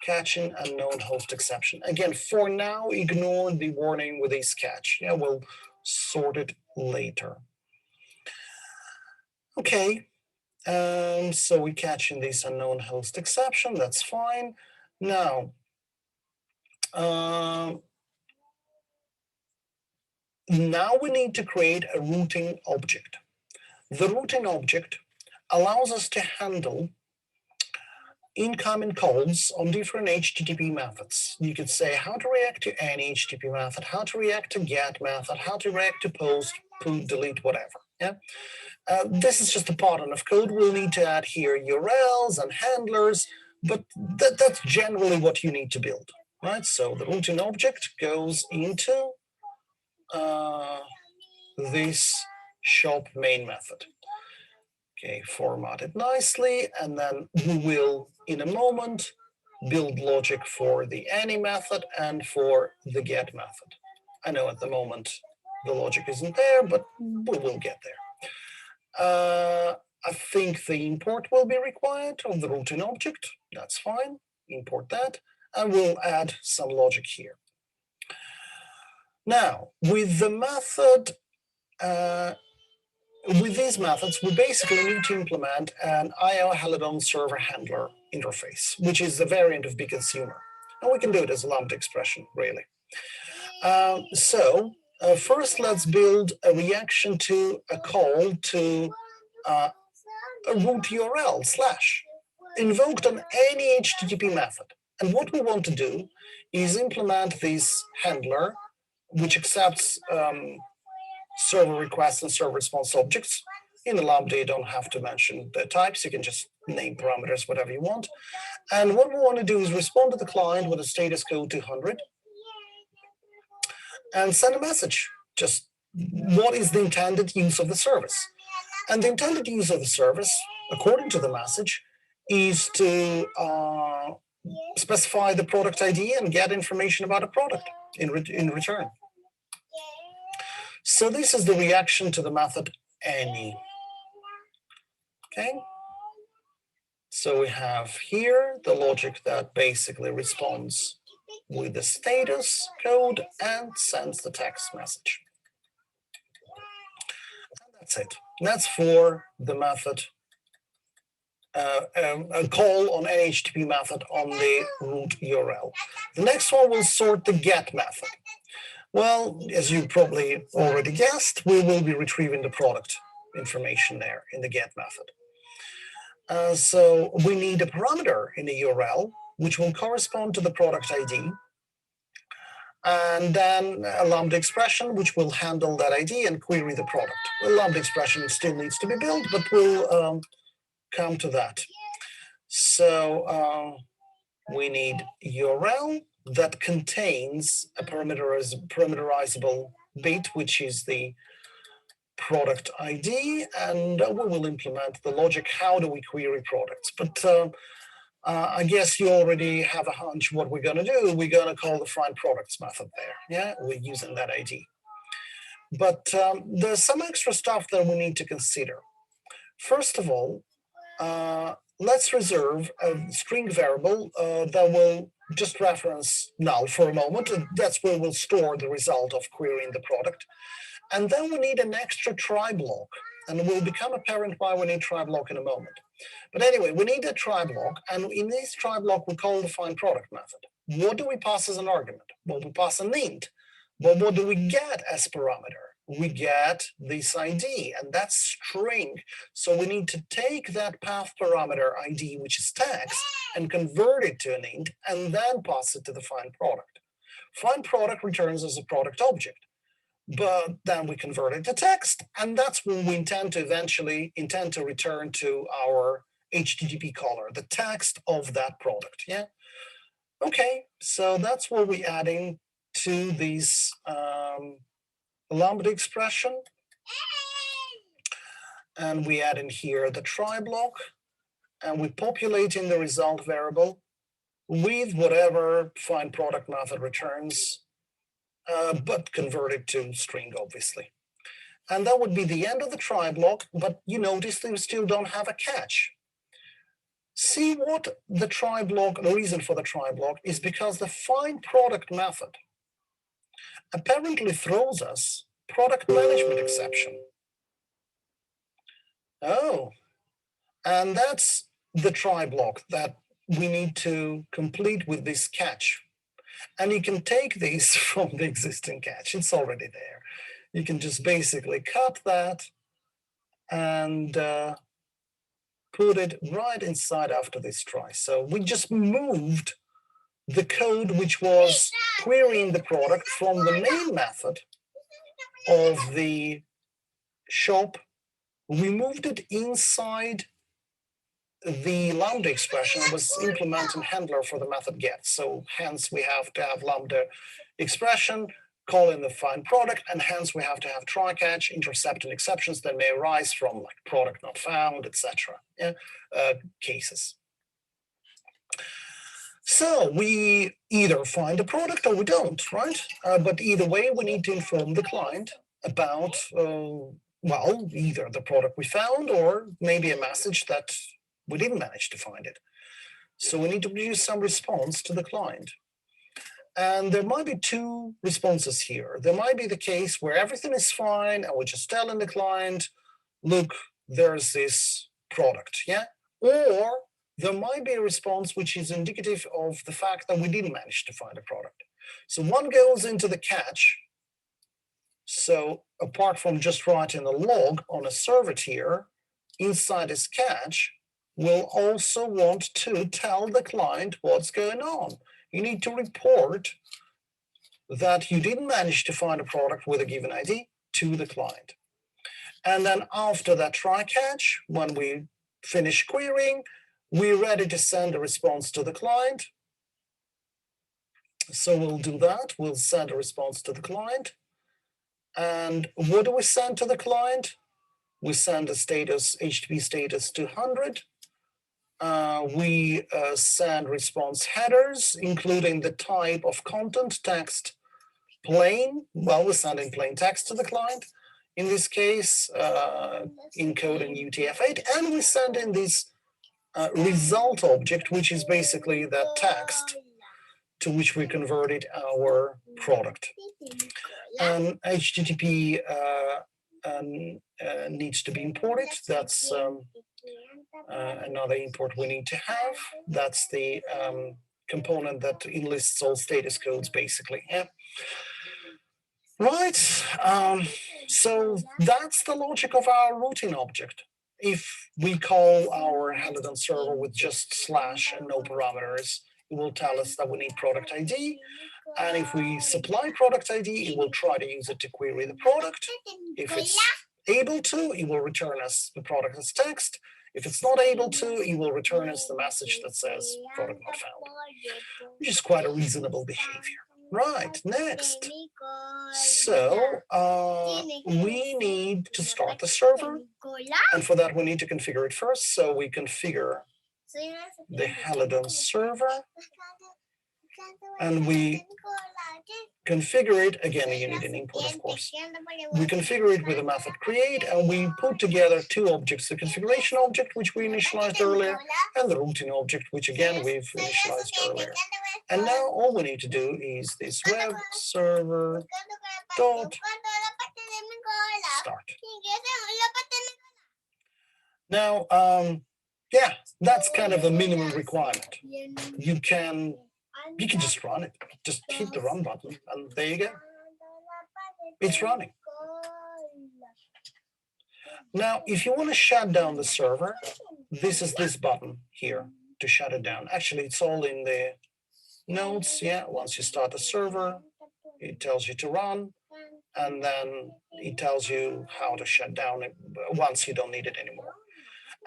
catching a known host exception. Again, for now, ignore the warning with this catch. Yeah, we'll sort it later. Okay, so we're catching this unknown host exception. That's fine. Now, now we need to create a routing object. The routing object allows us to handle incoming calls on different HTTP methods. You could say how to react to any HTTP method, how to react to get method, how to react to post, put, delete, whatever. Yeah. This is just a pattern of code. We'll need to add here URLs and handlers, but that's generally what you need to build, right? So the routing object goes into this shop main method. Okay, format it nicely, and then we will, in a moment, build logic for the any method and for the get method. I know at the moment the logic isn't there, but we will get there. I think the import will be required of the routing object. That's fine. Import that, and we'll add some logic here. Now, with the method, with these methods, we basically need to implement an IO Halogen server handler interface, which is a variant of bConsumer. And we can do it as a lambda expression, really. First, let's build a reaction to a call to a root URL / invoked on any HTTP method. And what we want to do is implement this handler, which accepts server requests and server response objects In a Lambda, you don't have to mention the types. You can just name parameters, whatever you want. And what we want to do is respond to the client with a status code 200 and send a message. Just what is the intended use of the service? And the intended use of the service, according to the message, is to specify the product ID and get information about a product in return. So this is the reaction to the method any. Okay. So we have here the logic that basically responds with the status code and sends the text message. And that's it. That's for the method, a call on any HTTP method on the root URL. The next one will sort the get method. Well, as you probably already guessed, we will be retrieving the product information there in the get method. So we need a parameter in the URL, which will correspond to the product ID, and then a Lambda expression, which will handle that ID and query the product. The Lambda expression still needs to be built, but we'll come to that. So we need URL that contains a parameterizable bit, which is the product ID, and we will implement the logic. How do we query products? But I guess you already have a hunch what we're going to do. We're going to call the find products method there. Yeah, we're using that ID. But there's some extra stuff that we need to consider. First of all, let's reserve a string variable that will just reference null for a moment. And that's where we'll store the result of querying the product. And then we need an extra try block, and it will become apparent why we need try block in a moment. But anyway, we need a try block, and in this try block, we call the find product method. What do we pass as an argument? Well, we pass an int. But what do we get as parameter? We get this ID, and that's string. So we need to take that path parameter ID, which is text, and convert it to an int, and then pass it to the find product. Find product returns as a product object. But then we convert it to text, and that's when we eventually intend to return to our HTTP caller, the text of that product. Yeah. Okay, so that's what we're adding to this Lambda expression, and we add in here the try block, and we populate in the result variable with whatever find product method returns. But converted to string, obviously. And that would be the end of the try block, but you notice that we still don't have a catch. See what the try block, the reason for the try block is because the find product method apparently throws us product management exception. Oh, and that's the try block that we need to complete with this catch. And you can take these from the existing catch. It's already there. You can just basically cut that and put it right inside after this try. So we just moved the code which was querying the product from the main method of the shop. We moved it inside the Lambda expression was implementing handler for the method get. So hence we have to have Lambda expression calling the find product, and hence we have to have try catch intercepting exceptions that may arise from like product not found, etc. Yeah, cases. So we either find a product or we don't, right? But either way, we need to inform the client about well, either the product we found or maybe a message that we didn't manage to find it. So we need to produce some response to the client. And there might be two responses here. There might be the case where everything is fine and we're just telling the client, look, there's this product, yeah? Or there might be a response which is indicative of the fact that we didn't manage to find a product. So one goes into the catch. So apart from just writing a log on a server tier, inside this catch, we'll also want to tell the client what's going on. You need to report that you didn't manage to find a product with a given ID to the client. And then after that try catch, when we finish querying, we're ready to send a response to the client. So we'll do that. We'll send a response to the client. And what do we send to the client? We send a status, HTTP status to 100. We send response headers, including the type of content, text, plain. Well, we're sending plain text to the client. In this case, encoding UTF-8, and we send in this result object, which is basically that text to which we converted our product. HTTP needs to be imported. That's another import we need to have. That's the component that enlists all status codes, basically. Yeah. Right. So that's the logic of our routing object. If we call our Halogen server with just slash and no parameters, it will tell us that we need product ID. And if we supply product ID, it will try to use it to query the product. If it's able to, it will return us the product as text. If it's not able to, it will return us the message that says product not found, which is quite a reasonable behavior. Right, next. So we need to start the server. And for that, we need to configure it first. So we configure the Halogen server. And we configure it. Again, you need an import, of course. We configure it with the method create, and we put together two objects, the configuration object, which we initialized earlier, and the routing object, which again, we've initialized earlier. And now all we need to do is this web server dot start. Now, yeah, that's kind of a minimum requirement. You can just run it. Just hit the run button, and there you go. It's running. Now, if you want to shut down the server, this is this button here to shut it down. Actually, it's all in the notes. Yeah, once you start the server, it tells you to run, and then it tells you how to shut down it once you don't need it anymore.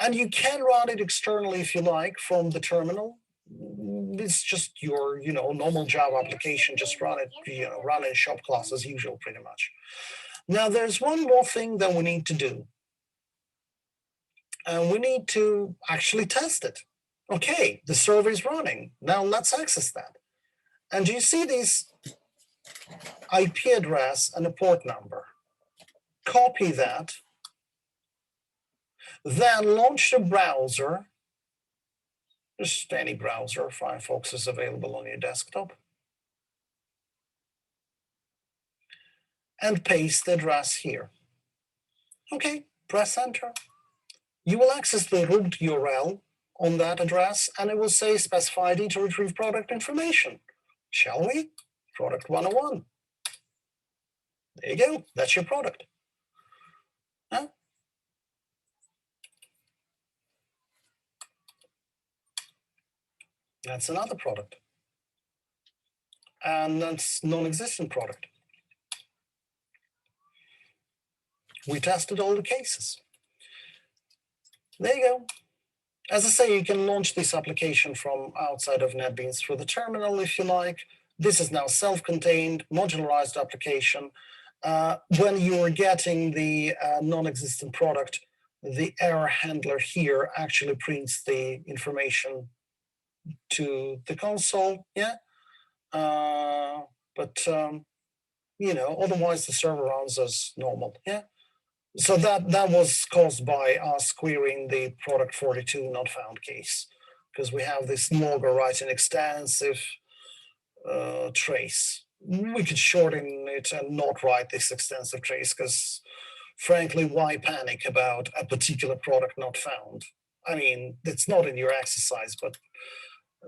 And you can run it externally if you like from the terminal. It's just your, normal Java application. Just run it, run in shop class as usual, pretty much. Now, there's one more thing that we need to do. And we need to actually test it. Okay, the server is running. Now let's access that. And do you see this IP address and a port number? Copy that. Then launch the browser. Just any browser. Firefox is available on your desktop. And paste the address here. Okay, press enter. You will access the root URL on that address, and it will say specify ID to retrieve product information. Shall we? Product 101. There you go. That's your product. Huh? That's another product. And that's non-existent product. We tested all the cases. There you go. As I say, you can launch this application from outside of NetBeans through the terminal if you like. This is now self-contained, modularized application. When you're getting the non-existent product, the error handler here actually prints the information to the console, yeah. But otherwise the server runs as normal, yeah. So that was caused by us querying the product 42 not found case, because we have this logger writing extensive trace. We could shorten it and not write this extensive trace, because frankly, why panic about a particular product not found? I mean, it's not in your exercise, but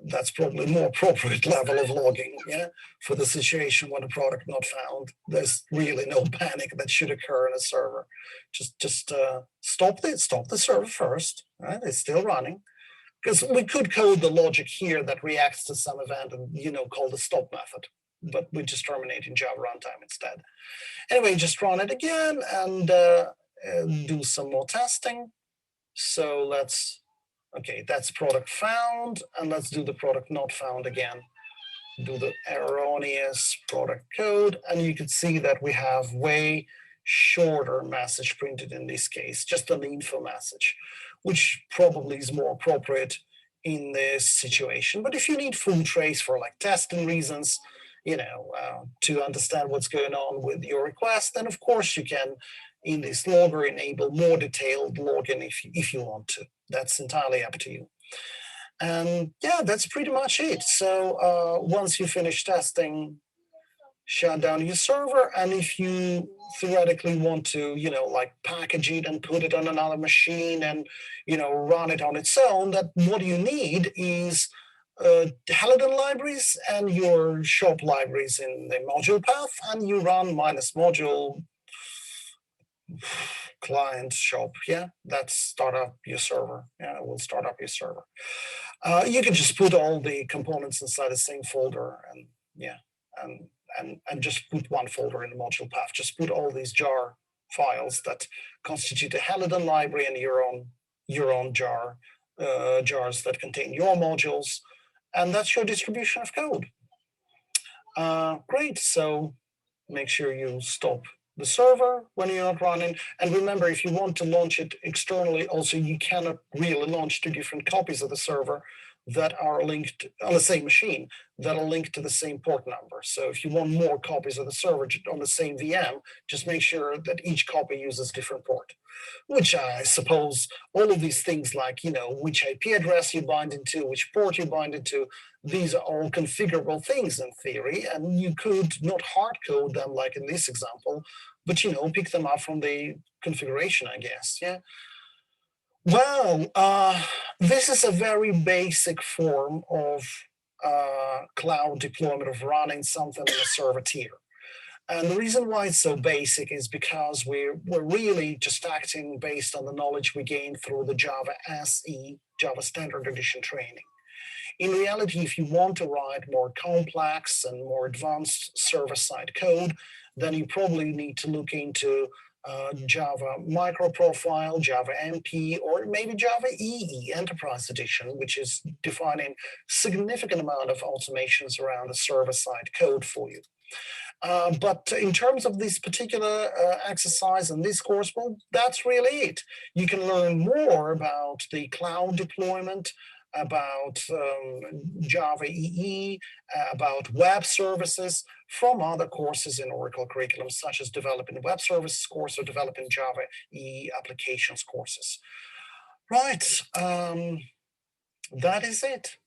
that's probably a more appropriate level of logging, yeah, for the situation when a product not found. There's really no panic that should occur in a server. Just stop the server first, right? It's still running, because we could code the logic here that reacts to some event and call the stop method, but we just terminate in Java runtime instead. Anyway, just run it again, and do some more testing. So okay, that's product found, and let's do the product not found again. Do the erroneous product code, and you can see that we have way shorter message printed in this case, just an info message, which probably is more appropriate in this situation. But if you need full trace for like testing reasons, to understand what's going on with your request, then of course you can, in this logger, enable more detailed logging if you want to. That's entirely up to you. And yeah, that's pretty much it. So once you finish testing, shut down your server. And if you theoretically want to, like package it and put it on another machine and, run it on its own, that what you need is Halogen libraries and your shop libraries in the module path, and you run -module client shop. Yeah, that's start up your server. Yeah, it will start up your server. You can just put all the components inside the same folder, and yeah, and just put one folder in the module path. Just put all these jar files that constitute the Halogen library and your own jars that contain your modules, and that's your distribution of code. Great. So make sure you stop the server when you're not running. And remember, if you want to launch it externally, also you cannot really launch two different copies of the server that are linked on the same machine, that are linked to the same port number. So if you want more copies of the server on the same VM, just make sure that each copy uses different port. Which I suppose all of these things like, which IP address you bind into, which port you bind into, these are all configurable things in theory, and you could not hard code them like in this example, but pick them up from the configuration, I guess. Yeah. Well, this is a very basic form of cloud deployment, of running something in a server tier. And the reason why it's so basic is because we're really just acting based on the knowledge we gained through the Java SE, Java Standard Edition training. In reality, if you want to write more complex and more advanced server-side code, then you probably need to look into Java Microprofile, Java MP, or maybe Java EE, Enterprise Edition, which is defining significant amount of automations around the server-side code for you. But in terms of this particular exercise and this course, well, that's really it. You can learn more about the cloud deployment, about Java EE, about web services from other courses in Oracle curriculum, such as Developing Web Services course or Developing Java EE Applications courses. Right, that is it.